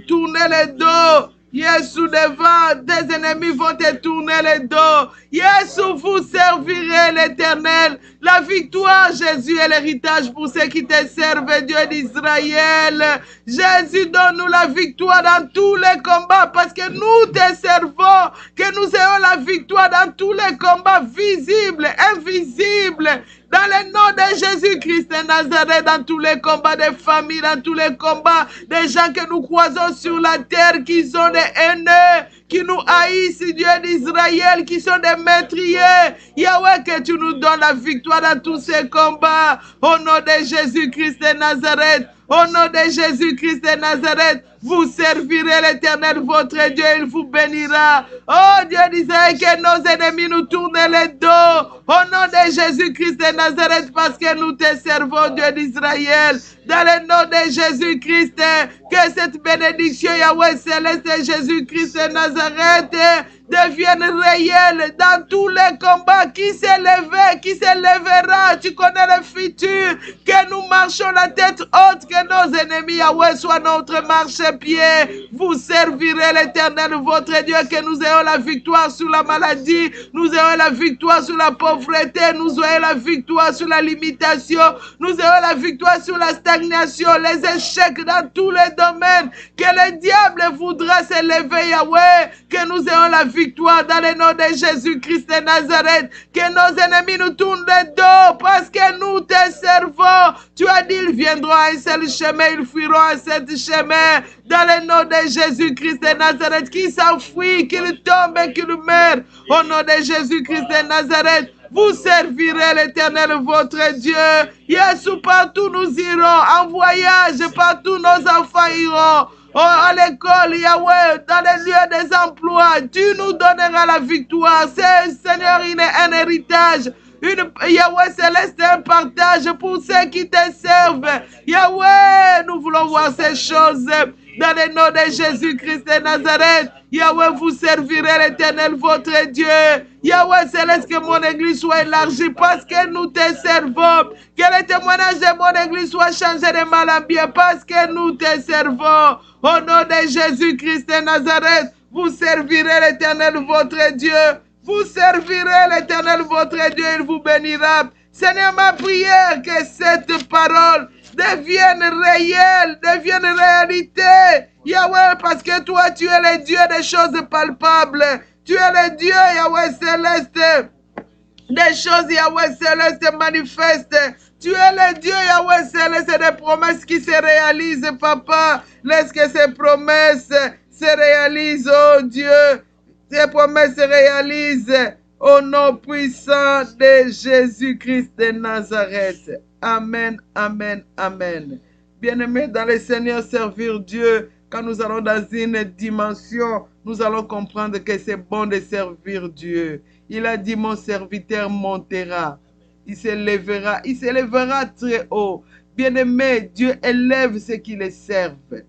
[SPEAKER 2] tourner le dos. Jésus, devant tes ennemis vont te tourner le dos. Jésus, vous servirez l'Éternel. La victoire, Jésus, est l'héritage pour ceux qui te servent, Dieu d'Israël. Jésus, donne-nous la victoire dans tous les combats parce que nous te servons. Que nous ayons la victoire dans tous les combats visibles, invisibles. Dans le nom de Jésus-Christ de Nazareth, dans tous les combats des familles, dans tous les combats des gens que nous croisons sur la terre, qui sont des haineux, qui nous haïssent, Dieu d'Israël, qui sont des meurtriers. Yahweh, que tu nous donnes la victoire dans tous ces combats. Au nom de Jésus-Christ de Nazareth, au nom de Jésus-Christ de Nazareth, vous servirez l'Éternel, votre Dieu, il vous bénira. Oh Dieu d'Israël, que nos ennemis nous tournent le dos. Au nom de Jésus-Christ de Nazareth, parce que nous te servons, Dieu d'Israël. Dans le nom de Jésus-Christ, que cette bénédiction, Yahweh Céleste, Jésus-Christ de Nazareth, devienne réelle dans tous les combats. Qui s'est levé, qui s'élèvera, tu connais le futur. Que nous marchons la tête haute, que nos ennemis, Yahweh, soient notre marchepied. Vous servirez l'Éternel, votre Dieu, que nous ayons la victoire sur la maladie, nous ayons la victoire sur la pauvreté, nous ayons la victoire sur la limitation, nous ayons la victoire sur la stagnation, les échecs dans tous les domaines. Que le diable voudra s'élever, Yahweh, que nous ayons la victoire dans le nom de Jésus-Christ de Nazareth. Que nos ennemis nous tournent le dos parce que nous te servons. Tu as dit, ils viendront à un seul chemin, ils fuiront à sept chemins. Dans le nom de Jésus-Christ de Nazareth, qui s'enfuit, qu'il tombe et qu'il meurt. Au nom de Jésus-Christ de Nazareth, vous servirez l'Éternel, votre Dieu. Jésus, partout nous irons. En voyage, partout nos enfants iront. Oh, à l'école, Yahweh, dans les lieux des emplois, tu nous donneras la victoire. C'est, Seigneur, un héritage. Yahweh Céleste, un partage pour ceux qui te servent. Yahweh, nous voulons voir ces choses. Dans le nom de Jésus-Christ de Nazareth, Yahweh, vous servirez l'Éternel, votre Dieu. Yahweh Céleste, que mon église soit élargie parce que nous te servons. Que le témoignage de mon église soit changé de mal en bien parce que nous te servons. Au nom de Jésus-Christ de Nazareth, vous servirez l'Éternel, votre Dieu. Vous servirez l'Éternel, votre Dieu, il vous bénira. Seigneur, ma prière, que cette parole devienne réelle, devienne réalité. Yahweh, parce que toi, tu es le Dieu des choses palpables. Tu es le Dieu, Yahweh Céleste, des choses, Yahweh Céleste, manifestes. Tu es le Dieu, Yahweh Céleste, des promesses qui se réalisent, Papa. Laisse que ces promesses se réalisent, oh Dieu. Ces promesses se réalisent au nom puissant de Jésus-Christ de Nazareth. Amen, amen, amen. Bien-aimés dans le Seigneur, servir Dieu, Quand nous allons dans une dimension, nous allons comprendre que c'est bon de servir Dieu. Il a dit, mon serviteur montera. Il s'élèvera très haut. Bien-aimé, Dieu élève ceux qui le servent.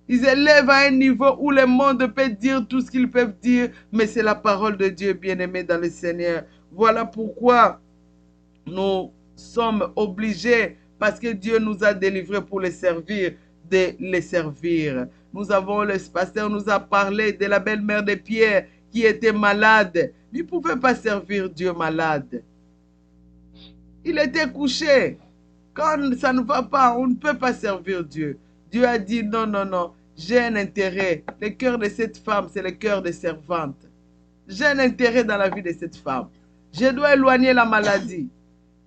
[SPEAKER 2] Ils élèvent à un niveau où le monde peut dire tout ce qu'ils peuvent dire, mais c'est la parole de Dieu, bien-aimé dans le Seigneur. Voilà pourquoi nous sommes obligés, parce que Dieu nous a délivrés pour les servir, de les servir. Le pasteur nous a parlé de la belle-mère de Pierre qui était malade. Il ne pouvait pas servir Dieu malade. Il était couché. Quand ça ne va pas, on ne peut pas servir Dieu. Dieu a dit non, non, non, j'ai un intérêt. Le cœur de cette femme, c'est le cœur de servante. J'ai un intérêt dans la vie de cette femme. Je dois éloigner la maladie.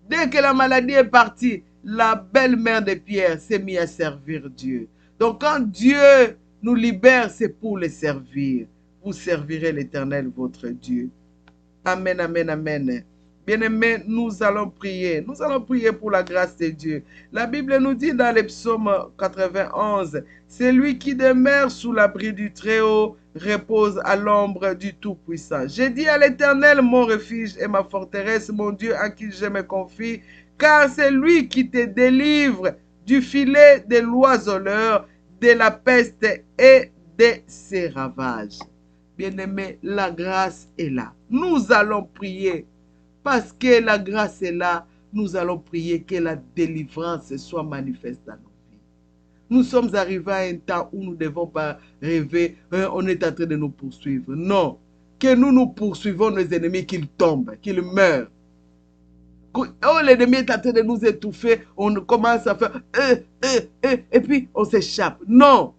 [SPEAKER 2] Dès que la maladie est partie, la belle-mère de Pierre s'est mise à servir Dieu. Donc quand Dieu nous libère, c'est pour le servir. Vous servirez l'Éternel, votre Dieu. Amen, amen, amen. Bien-aimés, nous allons prier. Nous allons prier pour la grâce de Dieu. La Bible nous dit dans le psaume 91, « C'est lui qui demeure sous l'abri du Très-Haut, repose à l'ombre du Tout-Puissant. J'ai dit à l'Éternel, mon refuge et ma forteresse, mon Dieu en qui je me confie, car c'est lui qui te délivre du filet de l'oiseleur, de la peste et de ses ravages. » Bien-aimés, la grâce est là. Nous allons prier. Parce que la grâce est là, nous allons prier que la délivrance soit manifeste dans nos vies. Nous sommes arrivés à un temps où nous ne devons pas rêver, on est en train de nous poursuivre. Non, que nous poursuivons nos ennemis, qu'ils tombent, qu'ils meurent. Oh, l'ennemi est en train de nous étouffer, on commence à faire et puis on s'échappe. Non.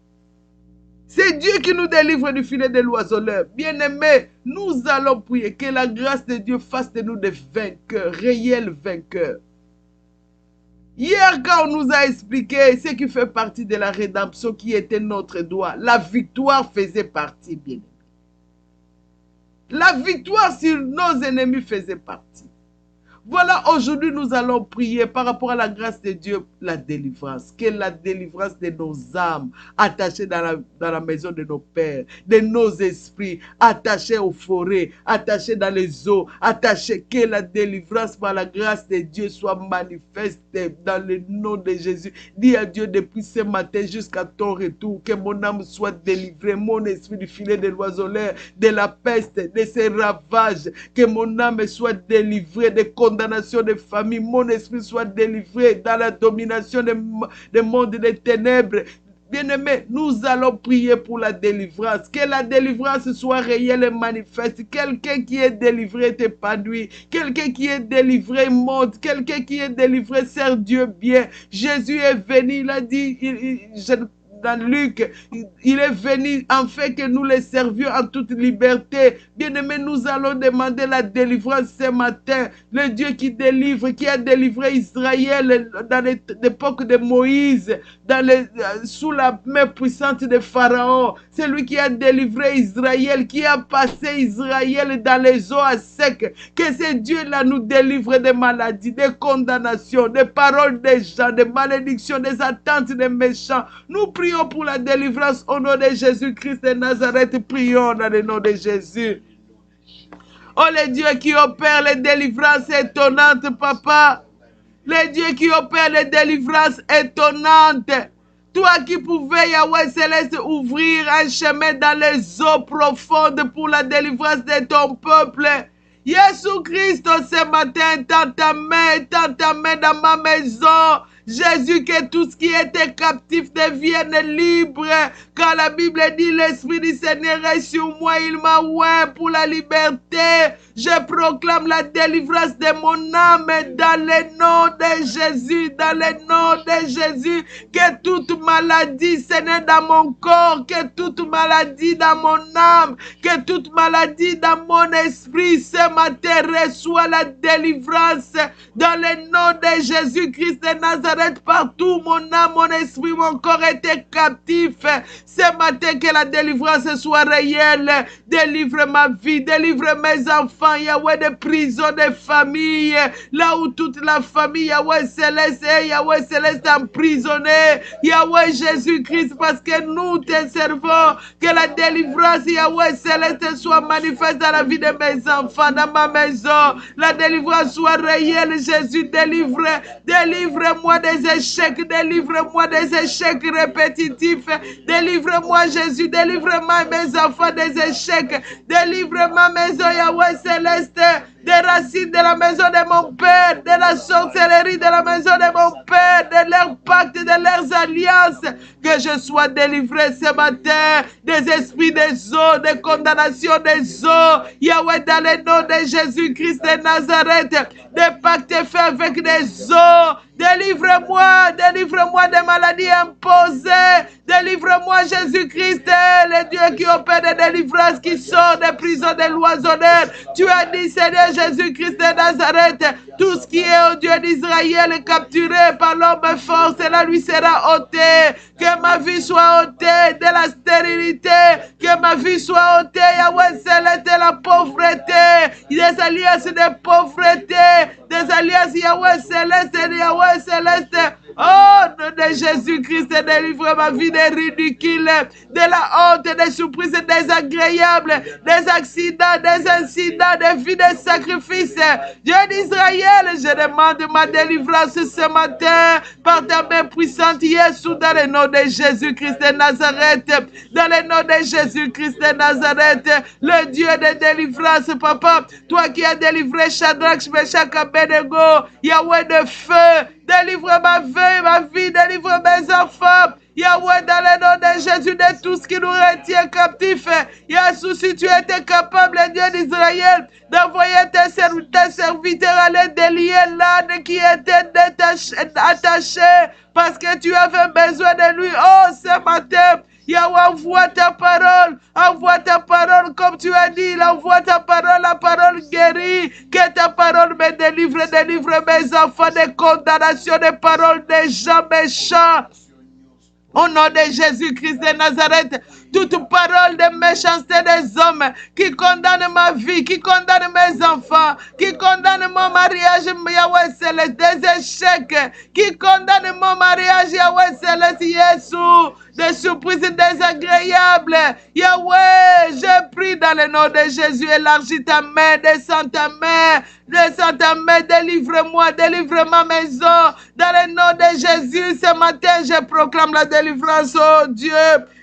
[SPEAKER 2] C'est Dieu qui nous délivre du filet de l'oiseleur. Bien-aimés, nous allons prier que la grâce de Dieu fasse de nous des vainqueurs, réels vainqueurs. Hier, quand on nous a expliqué ce qui fait partie de la rédemption qui était notre droit, la victoire faisait partie, bien-aimés. La victoire sur nos ennemis faisait partie. Voilà, aujourd'hui, nous allons prier par rapport à la grâce de Dieu, la délivrance. Que la délivrance de nos âmes attachées dans la maison de nos pères, de nos esprits, attachés aux forêts, attachés dans les eaux, attachés, que la délivrance par la grâce de Dieu soit manifeste dans le nom de Jésus. Dis à Dieu depuis ce matin jusqu'à ton retour, que mon âme soit délivrée, mon esprit du filet de l'oiseleur, de la peste, de ses ravages, que mon âme soit délivrée de condamnation de famille, mon esprit soit délivré dans la domination des mondes des ténèbres. Bien-aimés, nous allons prier pour la délivrance. Que la délivrance soit réelle et manifeste. Quelqu'un qui est délivré est épanoui. Quelqu'un qui est délivré monte. Quelqu'un qui est délivré sert Dieu bien. Jésus est venu, il a dit, dans Luc, il est venu en fait que nous les servions en toute liberté. Bien-aimés, nous allons demander la délivrance ce matin. Le Dieu qui délivre, qui a délivré Israël dans l'époque de Moïse, sous la main puissante de Pharaon. C'est lui qui a délivré Israël, qui a passé Israël dans les eaux à sec. Que ce Dieu-là nous délivre des maladies, des condamnations, des paroles des gens, des malédictions, des attentes des méchants. Nous prions pour la délivrance au nom de Jésus-Christ de Nazareth. Prions dans le nom de Jésus. Oh, le Dieu qui opère les délivrances étonnantes, papa. Le Dieu qui opère les délivrances étonnantes. Toi qui pouvais, Yahweh Céleste, ouvrir un chemin dans les eaux profondes pour la délivrance de ton peuple. Jésus-Christ, ce matin, tends ta main dans ma maison. Jésus, que tout ce qui était captif devienne libre. Car la Bible dit, l'Esprit du Seigneur est sur moi, il m'a oint pour la liberté. Je proclame la délivrance de mon âme dans le nom de Jésus, dans le nom de Jésus. Que toute maladie, Seigneur, dans mon corps, que toute maladie dans mon âme, que toute maladie dans mon esprit, ce matin, reçoit la délivrance dans le nom de Jésus-Christ de Nazareth. Nazareth, partout, mon âme, mon esprit, mon corps était captif. Ce matin, que la délivrance soit réelle. Délivre ma vie, délivre mes enfants, Yahweh, de prison, de famille, là où toute la famille, Yahweh Céleste, Yahweh Céleste emprisonné, Yahweh Jésus-Christ, parce que nous te servons, que la délivrance, Yahweh Céleste, soit manifeste dans la vie de mes enfants, dans ma maison, la délivrance soit réelle, Jésus, délivre-moi des échecs, délivre-moi des échecs répétitifs, délivre-moi Jésus, délivre-moi mes enfants des échecs, délivre ma maison, Yahweh Céleste, des racines de la maison de mon Père, de la sorcellerie de la maison de mon Père, de leurs pactes, de leurs alliances, que je sois délivré ce matin des esprits des eaux, des condamnations des eaux, Yahweh, dans le nom de Jésus-Christ de Nazareth, des pactes faits avec des eaux, délivre-moi, délivre-moi des maladies imposées, délivre-moi Jésus-Christ, le Dieu qui opère des délivrances, qui sort des prisons des loisonneurs. Tu as dit, Seigneur Jésus-Christ de Nazareth, tout ce qui est au Dieu d'Israël est capturé par l'homme fort, cela lui sera ôté. Que ma vie soit ôtée de la stérilité, que ma vie soit ôtée, Yahweh Céleste, de la pauvreté, des alliances de pauvreté, des alliances Yahweh Céleste, Yahweh Céleste. Oh, nom de Jésus-Christ, délivre ma vie des ridicules, de la honte, des surprises désagréables, des accidents, des incidents, des vies de sacrifices. Dieu d'Israël, je demande ma délivrance ce matin par ta main puissante, Jésus, dans le nom de Jésus-Christ de Nazareth, dans le nom de Jésus-Christ de Nazareth, le Dieu de délivrance, Papa, toi qui as délivré Shadrach, Meshach, Abednego, Yahweh de feu, délivre ma vie, délivre mes enfants. Yahweh, dans le nom de Jésus, de tout ce qui nous retient captifs. Yahweh, si tu étais capable, Dieu d'Israël, d'envoyer tes serviteurs à l'aide des liens l'âne qui était attaché parce que tu avais besoin de lui. Oh, ce matin, Yahweh, envoie ta parole comme tu as dit, envoie ta parole, la parole guérit, que ta parole me délivre mes enfants des condamnations, des paroles des gens méchants. Au nom de Jésus-Christ de Nazareth, toute parole de méchanceté des hommes qui condamne ma vie, qui condamne mes enfants, qui condamne mon mariage, Yahweh Céleste, des échecs, qui condamne mon mariage, Yahweh Céleste, Jésus, des surprises désagréables. Yahweh, je prie dans le nom de Jésus, élargis ta main, descends ta main, délivre-moi, délivre ma maison. Dans le nom de Jésus, ce matin, je proclame la délivrance, oh Dieu.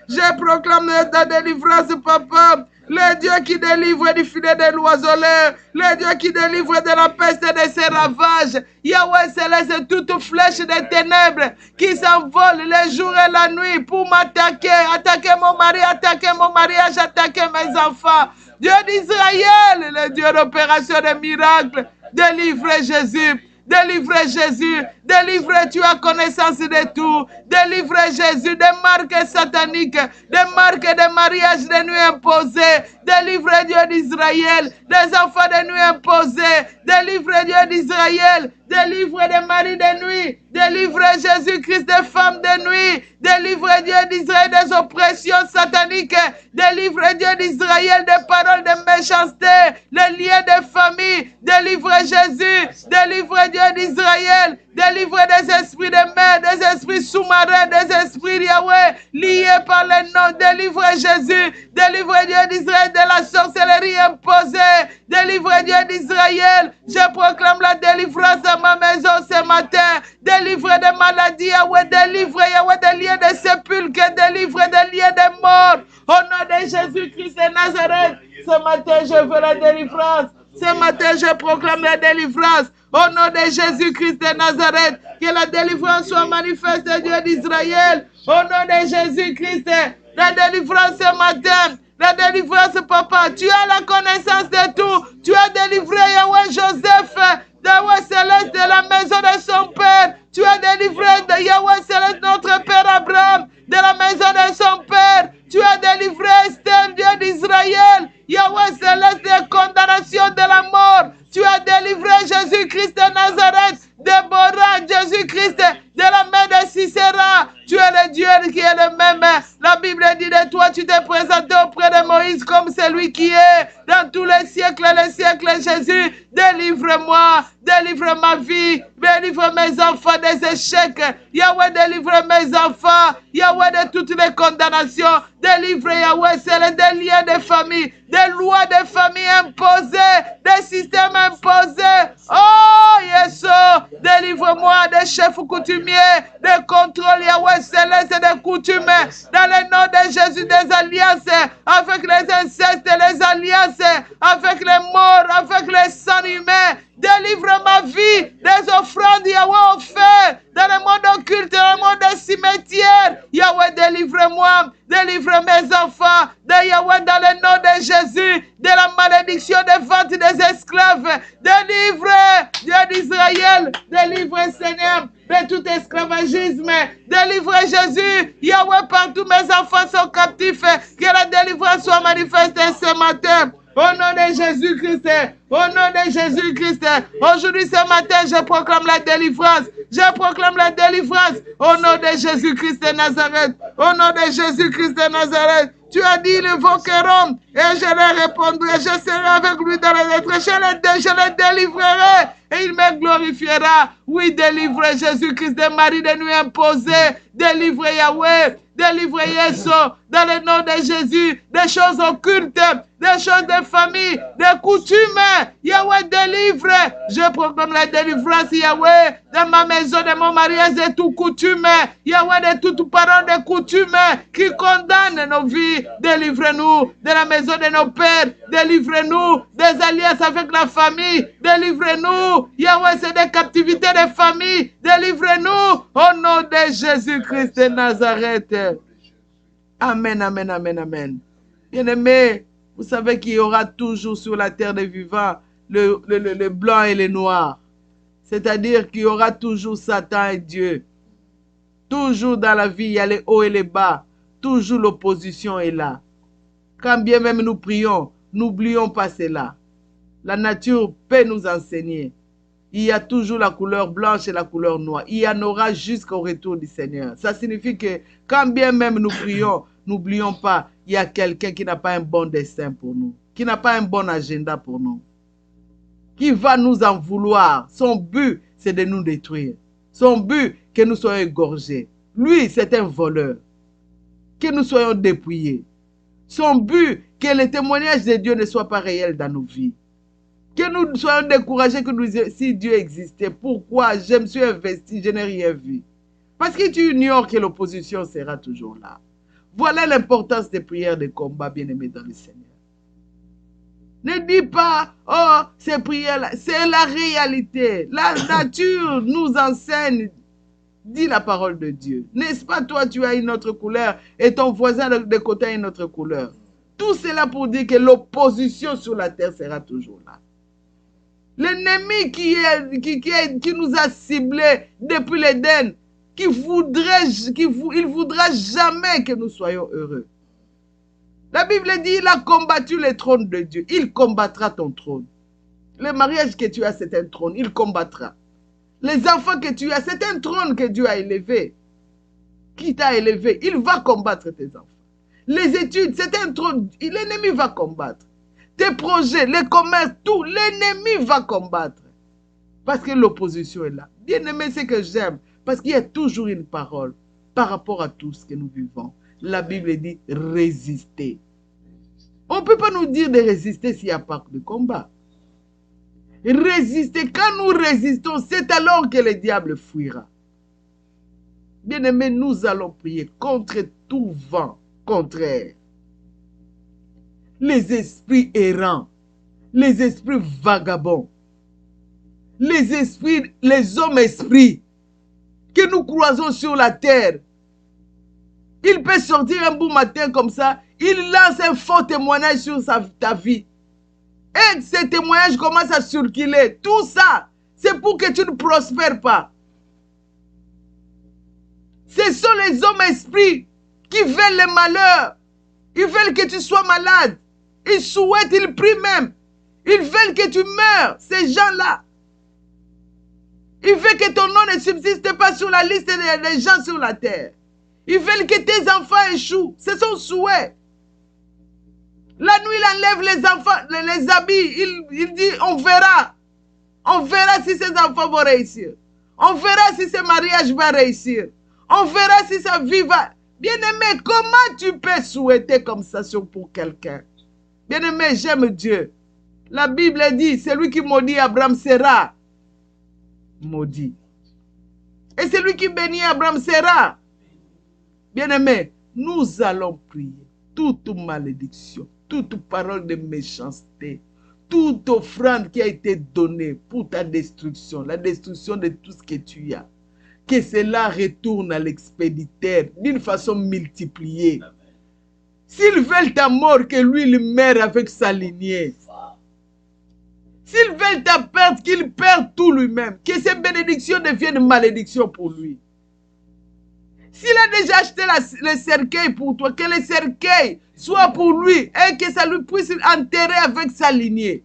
[SPEAKER 2] Je proclame ta délivrance, Papa. Le Dieu qui délivre du filet de l'oiseleur. Le Dieu qui délivre de la peste et de ses ravages. Yahweh Céleste, toute flèche des ténèbres qui s'envole les jours et la nuit pour m'attaquer. Attaquer mon mari, attaquer mon mariage, attaquer mes enfants. Dieu d'Israël, le Dieu d'opération de miracles. Délivre Jésus. Délivre Jésus, délivre, tu as connaissance de tout. Délivre Jésus des marques sataniques, des marques de mariage de nuit imposées. Délivre Dieu d'Israël, des enfants de nuit imposés. Délivre Dieu d'Israël, délivre des maris de nuit. Délivre Jésus-Christ des femmes de nuit. Délivre Dieu d'Israël des oppressions sataniques. Délivre Dieu d'Israël des paroles de méchanceté, les liens de famille. Délivre Jésus, délivre Dieu d'Israël. Délivre des esprits de mer, des esprits sous-marins, des esprits Yahweh liés par le nom. Délivre Jésus, délivre Dieu d'Israël de la sorcellerie imposée. Délivre Dieu d'Israël. Je proclame la délivrance à ma maison ce matin. Délivre des maladies, Yahweh. Délivre Yahweh des liens de sépulcre. Délivre des liens de mort. Au nom de Jésus-Christ de Nazareth. Ce matin, je veux la délivrance. Ce matin, je proclame la délivrance. Au nom de Jésus-Christ de Nazareth, que la délivrance soit manifeste, Dieu d'Israël. Au nom de Jésus-Christ, la délivrance ce matin. La délivrance, Papa. Tu as la connaissance de tout. Tu as délivré Yahweh Joseph, Yahweh Céleste, de la maison de son père. Tu as délivré de Yahweh Céleste, notre père Abraham, de la maison de son père. Tu as délivré Esther, Dieu d'Israël. Yahweh Céleste, des condamnations de la mort. Tu as délivré Jésus-Christ de Nazareth, Déborah, Jésus-Christ, de tu t'es présenté auprès de Moïse comme celui qui est dans tous les siècles, Jésus. Délivre-moi, délivre ma vie, délivre mes enfants des échecs. Yahweh, délivre mes enfants. Yahweh, de toutes les condamnations. Délivre, Yahweh, c'est des liens de famille, des lois de famille imposées, des systèmes imposés. Oh, Yeshua, délivre-moi des chefs coutumiers, des contrôles, Yahweh, céleste et des coutumes. Dans le nom de Jésus, des alliances avec les incestes, les alliances avec les morts, avec les sangs humains. Délivre ma vie des offrandes, Yahweh, offertes dans le monde occulte, dans le monde des cimetières. Yahweh, délivre-moi, délivre mes enfants, de Yahweh, dans le nom de Jésus, de la malédiction des ventes des esclaves. Délivre, Dieu d'Israël, délivre, Seigneur, de tout esclavagisme. Délivre Jésus, Yahweh, partout mes enfants sont captifs. Que la délivrance soit manifestée ce matin. Au nom de Jésus-Christ, au nom de Jésus-Christ, aujourd'hui, ce matin, je proclame la délivrance. Je proclame la délivrance au nom de Jésus-Christ de Nazareth. Au nom de Jésus-Christ de Nazareth. Tu as dit, ils invoqueront et je leur répondrai. Je serai avec lui dans les lettres. Je les délivrerai et il me glorifiera. Oui, délivre Jésus-Christ des maris de nuit imposés. Délivre Yahweh. Délivre Yeshua dans le nom de Jésus, des choses occultes, des choses de famille, des coutumes. Yahweh, délivre. Je proclame la délivrance, Yahweh, dans ma maison, de mon mariage, de toute coutume. Yahweh, de toute parole de coutume qui condamne nos vies. Délivre-nous de la maison de nos pères. Délivre-nous des alliances avec la famille. Délivre-nous. Yahweh, c'est des captivités de famille. Délivre-nous au nom de Jésus-Christ de Nazareth. Amen, amen, amen, amen. Bien-aimés, vous savez qu'il y aura toujours sur la terre des vivants le blanc et le noir. C'est-à-dire qu'il y aura toujours Satan et Dieu. Toujours dans la vie, il y a les hauts et les bas. Toujours l'opposition est là. Quand bien même nous prions, n'oublions pas cela. La nature peut nous enseigner. Il y a toujours la couleur blanche et la couleur noire. Il y en aura jusqu'au retour du Seigneur. Ça signifie que quand bien même nous prions, n'oublions pas, il y a quelqu'un qui n'a pas un bon dessein pour nous, qui n'a pas un bon agenda pour nous, qui va nous en vouloir. Son but, c'est de nous détruire. Son but, que nous soyons égorgés. Lui, c'est un voleur. Que nous soyons dépouillés. Son but, que le témoignage de Dieu ne soit pas réel dans nos vies. Que nous soyons découragés, que nous, si Dieu existait, pourquoi je me suis investi, je n'ai rien vu. Parce que tu ignores que l'opposition sera toujours là. Voilà l'importance des prières de combat, bien-aimés dans le Seigneur. Ne dis pas, oh, ces prières-là, c'est la réalité. La nature nous enseigne, dit la parole de Dieu. N'est-ce pas, toi, tu as une autre couleur et ton voisin de côté a une autre couleur. Tout cela pour dire que l'opposition sur la terre sera toujours là. L'ennemi qui nous a ciblés depuis l'Éden, il voudra jamais que nous soyons heureux. La Bible dit, il a combattu le trône de Dieu. Il combattra ton trône. Le mariage que tu as, c'est un trône. Il combattra. Les enfants que tu as, c'est un trône que Dieu a élevé. Qui t'a élevé? Il va combattre tes enfants. Les études, c'est un trône. L'ennemi va combattre. Tes projets, les commerces, tout, l'ennemi va combattre. Parce que l'opposition est là. Bien-aimé, c'est que j'aime. Parce qu'il y a toujours une parole par rapport à tout ce que nous vivons. La Bible dit résister. On ne peut pas nous dire de résister s'il n'y a pas de combat. Résister, quand nous résistons, c'est alors que le diable fuira. Bien-aimé, nous allons prier contre tout vent contraire. Les esprits errants, les esprits vagabonds, les hommes-esprits que nous croisons sur la terre. Il peut sortir un beau matin comme ça, il lance un faux témoignage sur ta vie. Et ces témoignages commencent à circuler. Tout ça, c'est pour que tu ne prospères pas. Ce sont les hommes-esprits qui veulent le malheur. Ils veulent que tu sois malade. Ils souhaitent, ils prient même. Ils veulent que tu meurs, ces gens-là. Ils veulent que ton nom ne subsiste pas sur la liste des gens sur la terre. Ils veulent que tes enfants échouent. C'est son souhait. La nuit, il enlève les enfants, les habits. Il dit, on verra. On verra si ces enfants vont réussir. On verra si ce mariage va réussir. On verra si sa vie va... Bien-aimé, comment tu peux souhaiter comme ça pour quelqu'un? Bien-aimé, j'aime Dieu. La Bible dit, celui qui maudit Abraham sera maudit. Et celui qui bénit Abraham sera. Bien-aimé, nous allons prier. Toute malédiction, toute parole de méchanceté, toute offrande qui a été donnée pour ta destruction, la destruction de tout ce que tu as, que cela retourne à l'expéditeur d'une façon multipliée. S'ils veulent ta mort, que lui, il meurt avec sa lignée. S'ils veulent ta perte, qu'il perde tout lui-même. Que ces bénédictions deviennent malédictions pour lui. S'il a déjà acheté le cercueil pour toi, que le cercueil soit pour lui et que ça lui puisse enterrer avec sa lignée.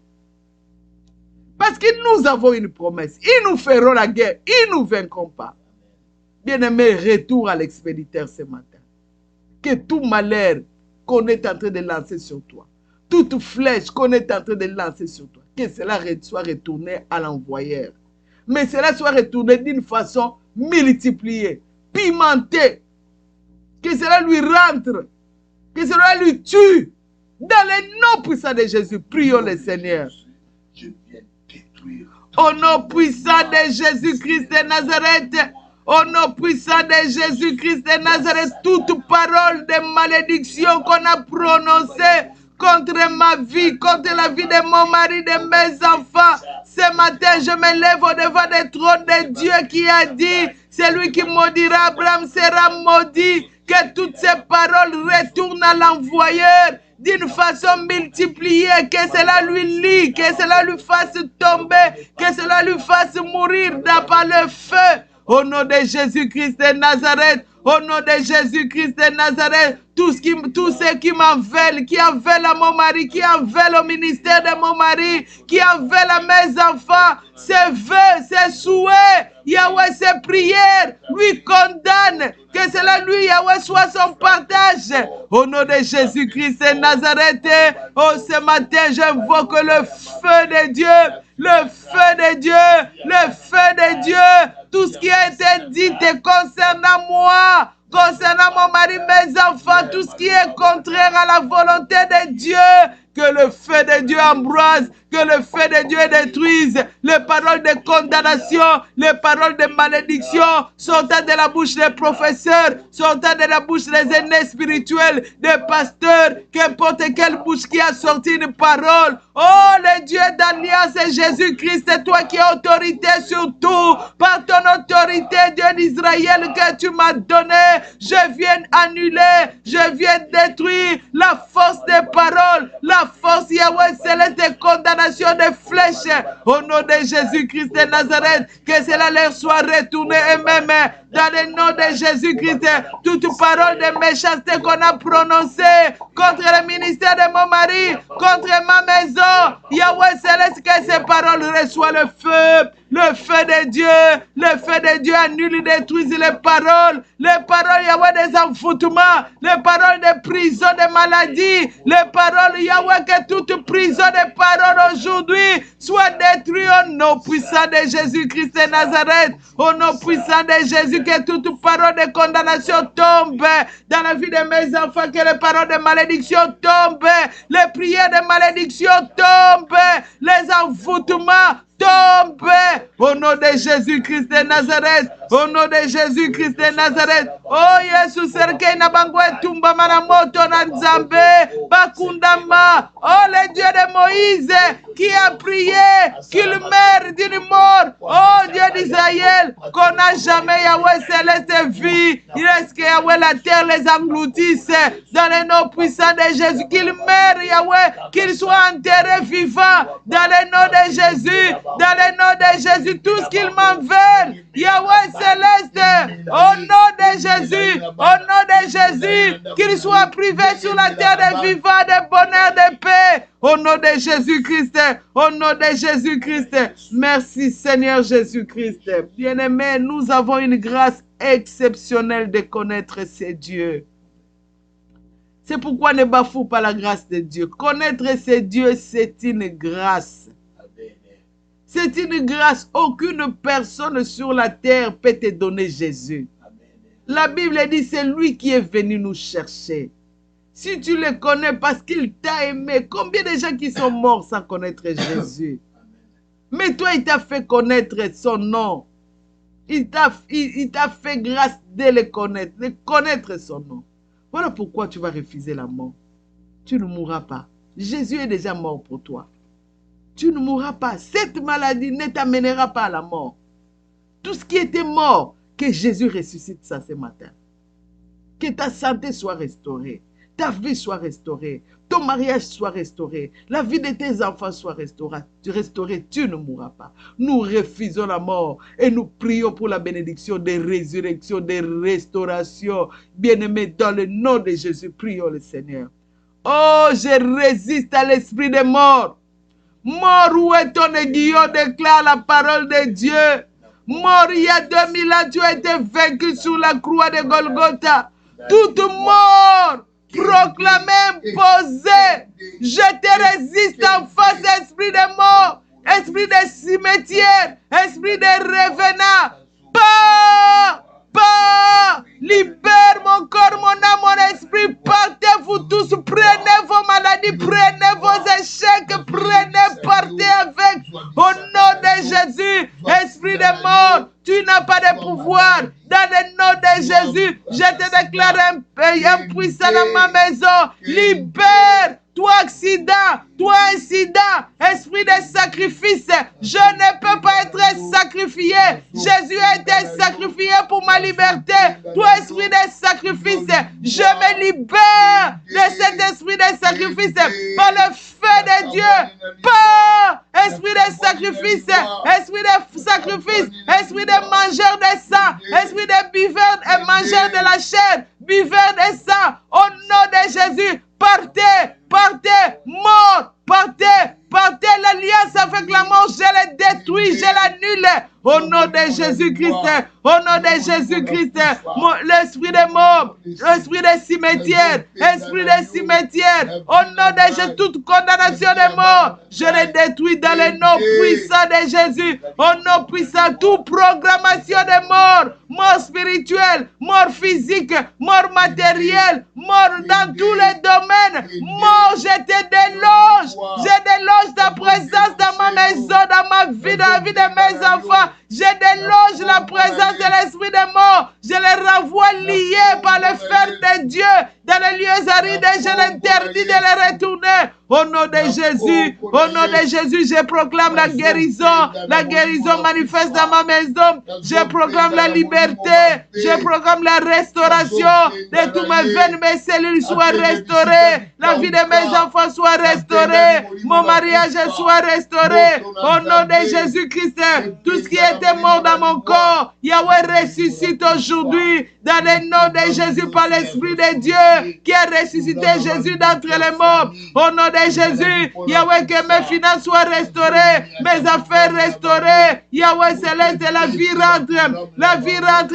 [SPEAKER 2] Parce que nous avons une promesse. Ils nous feront la guerre. Ils ne nous vaincront pas. Bien-aimé, retour à l'expéditeur ce matin. Que tout malheur qu'on est en train de lancer sur toi, toute flèche qu'on est en train de lancer sur toi, que cela soit retourné à l'envoyeur. Mais cela soit retourné d'une façon multipliée, pimentée. Que cela lui rentre, que cela lui tue. Dans le nom puissant de Jésus, prions le Seigneur. Au nom puissant de Jésus-Christ de Nazareth, au nom puissant de Jésus-Christ de Nazareth, toute parole de malédiction qu'on a prononcée contre ma vie, contre la vie de mon mari, de mes enfants. Ce matin, je me lève au devant du trône de Dieu qui a dit, celui qui maudira Abraham sera maudit. Que toutes ces paroles retournent à l'envoyeur d'une façon multipliée, que cela lui lie, que cela lui fasse tomber, que cela lui fasse mourir par le feu. Au nom de Jésus-Christ de Nazareth, au nom de Jésus-Christ de Nazareth, tous ceux qui m'en veulent, qui en veulent à mon mari, qui en veulent au ministère de mon mari, qui en veulent à mes enfants, ses vœux, ses souhaits, Yahweh, ses prières, lui condamne, que cela lui, Yahweh, soit son partage. Au nom de Jésus-Christ de Nazareth, oh, ce matin, j'invoque le feu de Dieu, le feu de Dieu, le feu de Dieu, tout ce qui a été dit concernant moi, concernant mon mari, mes enfants, tout ce qui est contraire à la volonté de Dieu, que le feu de Dieu embrase, que le feu de Dieu détruise les paroles de condamnation, les paroles de malédiction sortant de la bouche des professeurs, sortant de la bouche des aînés spirituels, des pasteurs, qu'importe quelle bouche qui a sorti une parole. Oh, le Dieu d'alliance, Jésus-Christ, c'est toi qui as autorité sur tout. Par ton autorité, Dieu d'Israël, que tu m'as donné, je viens annuler, je viens détruire la force des paroles, la force, Yahweh céleste, de condamnation des flèches. Au nom de Jésus-Christ de Nazareth, que cela leur soit retourné et même dans le nom de Jésus-Christ, toute parole de méchanceté qu'on a prononcée contre le ministère de mon mari, contre ma maison, Yahweh céleste, que ces paroles reçoivent le feu de Dieu, le feu de Dieu annule et détruise les paroles, Yahweh, des envoûtements, les paroles de prison, de maladie, les paroles, Yahweh, que toute prison de paroles aujourd'hui soit détruite au nom puissant de Jésus-Christ de Nazareth, au nom puissant de Jésus, que toute parole de condamnation tombe dans la vie de mes enfants, que les paroles de malédiction tombent, les prières de malédiction tombent, les envoûtements tombe au nom de Jésus-Christ de Nazareth, au nom de Jésus-Christ de Nazareth. Oh Yesu serkei na bangwe tumba maramoto na nzambe bakundama. Oh le Dieu de Moïse qui a prié qu'il meure d'une mort. Oh Dieu d'Israël, qu'on n'a jamais Yahweh céleste vu. Il reste que Yahweh la terre les engloutisse dans le nom puissant de Jésus. Qu'il meure Yahweh, qu'il soit enterré vivant dans le nom de Jésus. Dans le nom de Jésus, tout ce qu'ils m'en veulent, Yahweh céleste, au nom de Jésus, au nom de Jésus, qu'ils soient privés sur la terre des vivants, de bonheur, de paix, au nom de Jésus-Christ, au nom de Jésus-Christ. Merci Seigneur Jésus-Christ. Bien-aimés, nous avons une grâce exceptionnelle de connaître ces dieux. C'est pourquoi ne bafoue pas la grâce de Dieu. Connaître ce Dieu, c'est une grâce. C'est une grâce. Aucune personne sur la terre peut te donner Jésus. La Bible dit, c'est lui qui est venu nous chercher. Si tu le connais parce qu'il t'a aimé, combien de gens qui sont morts sans connaître Jésus? Mais toi, il t'a fait connaître son nom. Il t'a fait grâce de le connaître son nom. Voilà pourquoi tu vas refuser la mort. Tu ne mourras pas. Jésus est déjà mort pour toi. Tu ne mourras pas. Cette maladie ne t'amènera pas à la mort. Tout ce qui était mort, que Jésus ressuscite ça ce matin. Que ta santé soit restaurée. Ta vie soit restaurée. Ton mariage soit restauré. La vie de tes enfants soit restaurée. Tu ne mourras pas. Nous refusons la mort et nous prions pour la bénédiction de résurrection, de restauration. Bien-aimés, dans le nom de Jésus, prions le Seigneur. Oh, je résiste à l'esprit des morts. Mort, où est ton aiguillon? Déclare la parole de Dieu. Mort, il y a 2000 ans, tu as été vaincu sur la croix de Golgotha. Toute mort proclamée, imposée. Je te résiste en face, esprit de mort, esprit de cimetière, esprit de revenant. Pas, libère mon corps, mon âme, mon esprit. Partez-vous tous, prenez vos maladies, prenez vos échecs, partez avec. Au nom de Jésus, esprit de mort, tu n'as pas de pouvoir. Dans le nom de Jésus, je te déclare impuissant dans ma maison. Libère. Toi accident, toi incident, esprit de sacrifice, je ne peux pas être sacrifié. Jésus a été sacrifié pour ma liberté. Toi esprit de sacrifice, je me libère de cet esprit de sacrifice par le feu de Dieu. Pas esprit de sacrifice, esprit de mangeur de sang, esprit de buveur et mangeur de la chair, buveur de sang, au nom de Jésus. Partez, mort, partez, l'alliance avec la mort, je la détruis, je l'annule. Au nom de Jésus-Christ, au nom de Jésus-Christ, l'esprit de mort, l'esprit de cimetière, au nom de Jésus, toute condamnation de mort, je le détruis dans le nom puissant de Jésus, au nom puissant, toute programmation de mort, mort spirituelle, mort physique, mort matérielle, mort dans tous les domaines, mort, je te déloge ta présence dans ma maison, dans ma vie, dans la vie de mes enfants. Je déloge la présence de l'esprit de mort. Je les renvoie liés par le fer de Dieu dans les lieux arides. Je l'interdis de les retourner. Au nom de Jésus, je proclame la guérison. La guérison manifeste dans ma maison. Je proclame la liberté. Je proclame la restauration de tous mes veines, mes cellules soient restaurées. La vie de mes enfants soit restaurée. Mon mariage soit restauré. Au nom de Jésus-Christ, tout ce qui était mort dans mon corps, Yahweh ressuscite aujourd'hui. Dans le nom de Jésus, par l'Esprit de Dieu qui a ressuscité Jésus d'entre les morts. Au nom de Jésus, Yahweh, que mes finances soient restaurées, mes affaires restaurées. Yahweh céleste, la vie rentre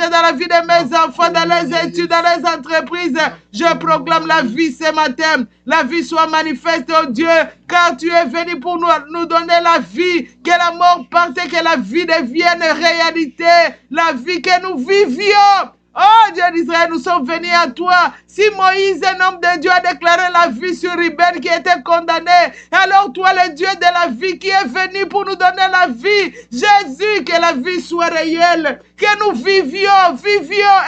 [SPEAKER 2] dans la vie de mes enfants, dans les études, dans les entreprises. Je proclame la vie ce matin. La vie soit manifeste, oh Dieu, car tu es venu pour nous donner la vie. Que la mort parte, que la vie devienne réalité. La vie que nous vivions. Oh Dieu d'Israël, nous sommes venus à toi. Si Moïse, un homme de Dieu, a déclaré la vie sur Ruben qui était condamné, alors toi, le Dieu de la vie qui est venu pour nous donner la vie, Jésus, que la vie soit réelle, que nous vivions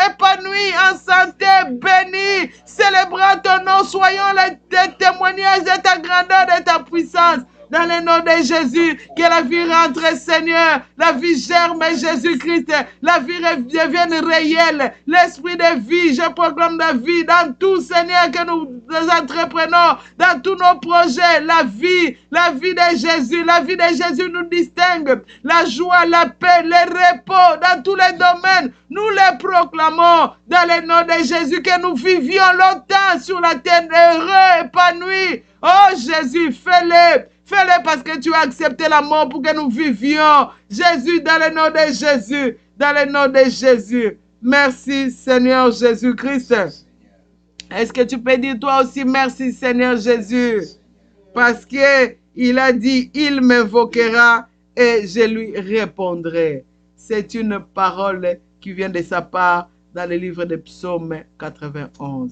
[SPEAKER 2] épanouis, en santé, bénis, célébrant ton nom, soyons les témoignages de ta grandeur, de ta puissance. Dans le nom de Jésus, que la vie rentre, Seigneur. La vie germe, Jésus-Christ. La vie devienne réelle. L'esprit de vie, je proclame la vie dans tout, Seigneur, que nous entreprenons, dans tous nos projets. La vie de Jésus. La vie de Jésus nous distingue. La joie, la paix, le repos, dans tous les domaines. Nous les proclamons dans le nom de Jésus, que nous vivions longtemps sur la terre, heureux, épanouis. Oh Jésus, fais-le. Fais-le parce que tu as accepté la mort pour que nous vivions. Jésus, dans le nom de Jésus. Dans le nom de Jésus. Merci, Seigneur Jésus-Christ. Est-ce que tu peux dire toi aussi merci Seigneur Jésus? Parce qu'il a dit, il m'invoquera et je lui répondrai. C'est une parole qui vient de sa part dans le livre de Psaume 91.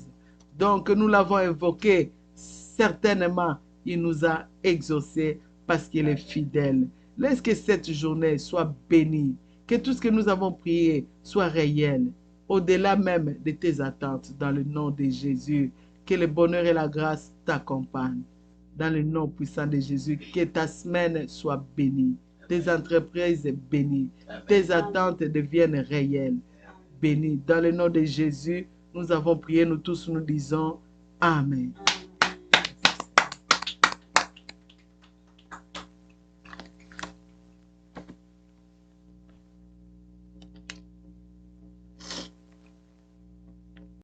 [SPEAKER 2] Donc nous l'avons invoqué, certainement il nous a exaucés parce qu'il est fidèle. Laisse que cette journée soit bénie, que tout ce que nous avons prié soit réel, au-delà même de tes attentes, dans le nom de Jésus. Que le bonheur et la grâce t'accompagnent. Dans le nom puissant de Jésus, que ta semaine soit bénie, tes entreprises bénies, tes attentes deviennent réelles, bénies. Dans le nom de Jésus, nous avons prié, nous tous nous disons Amen.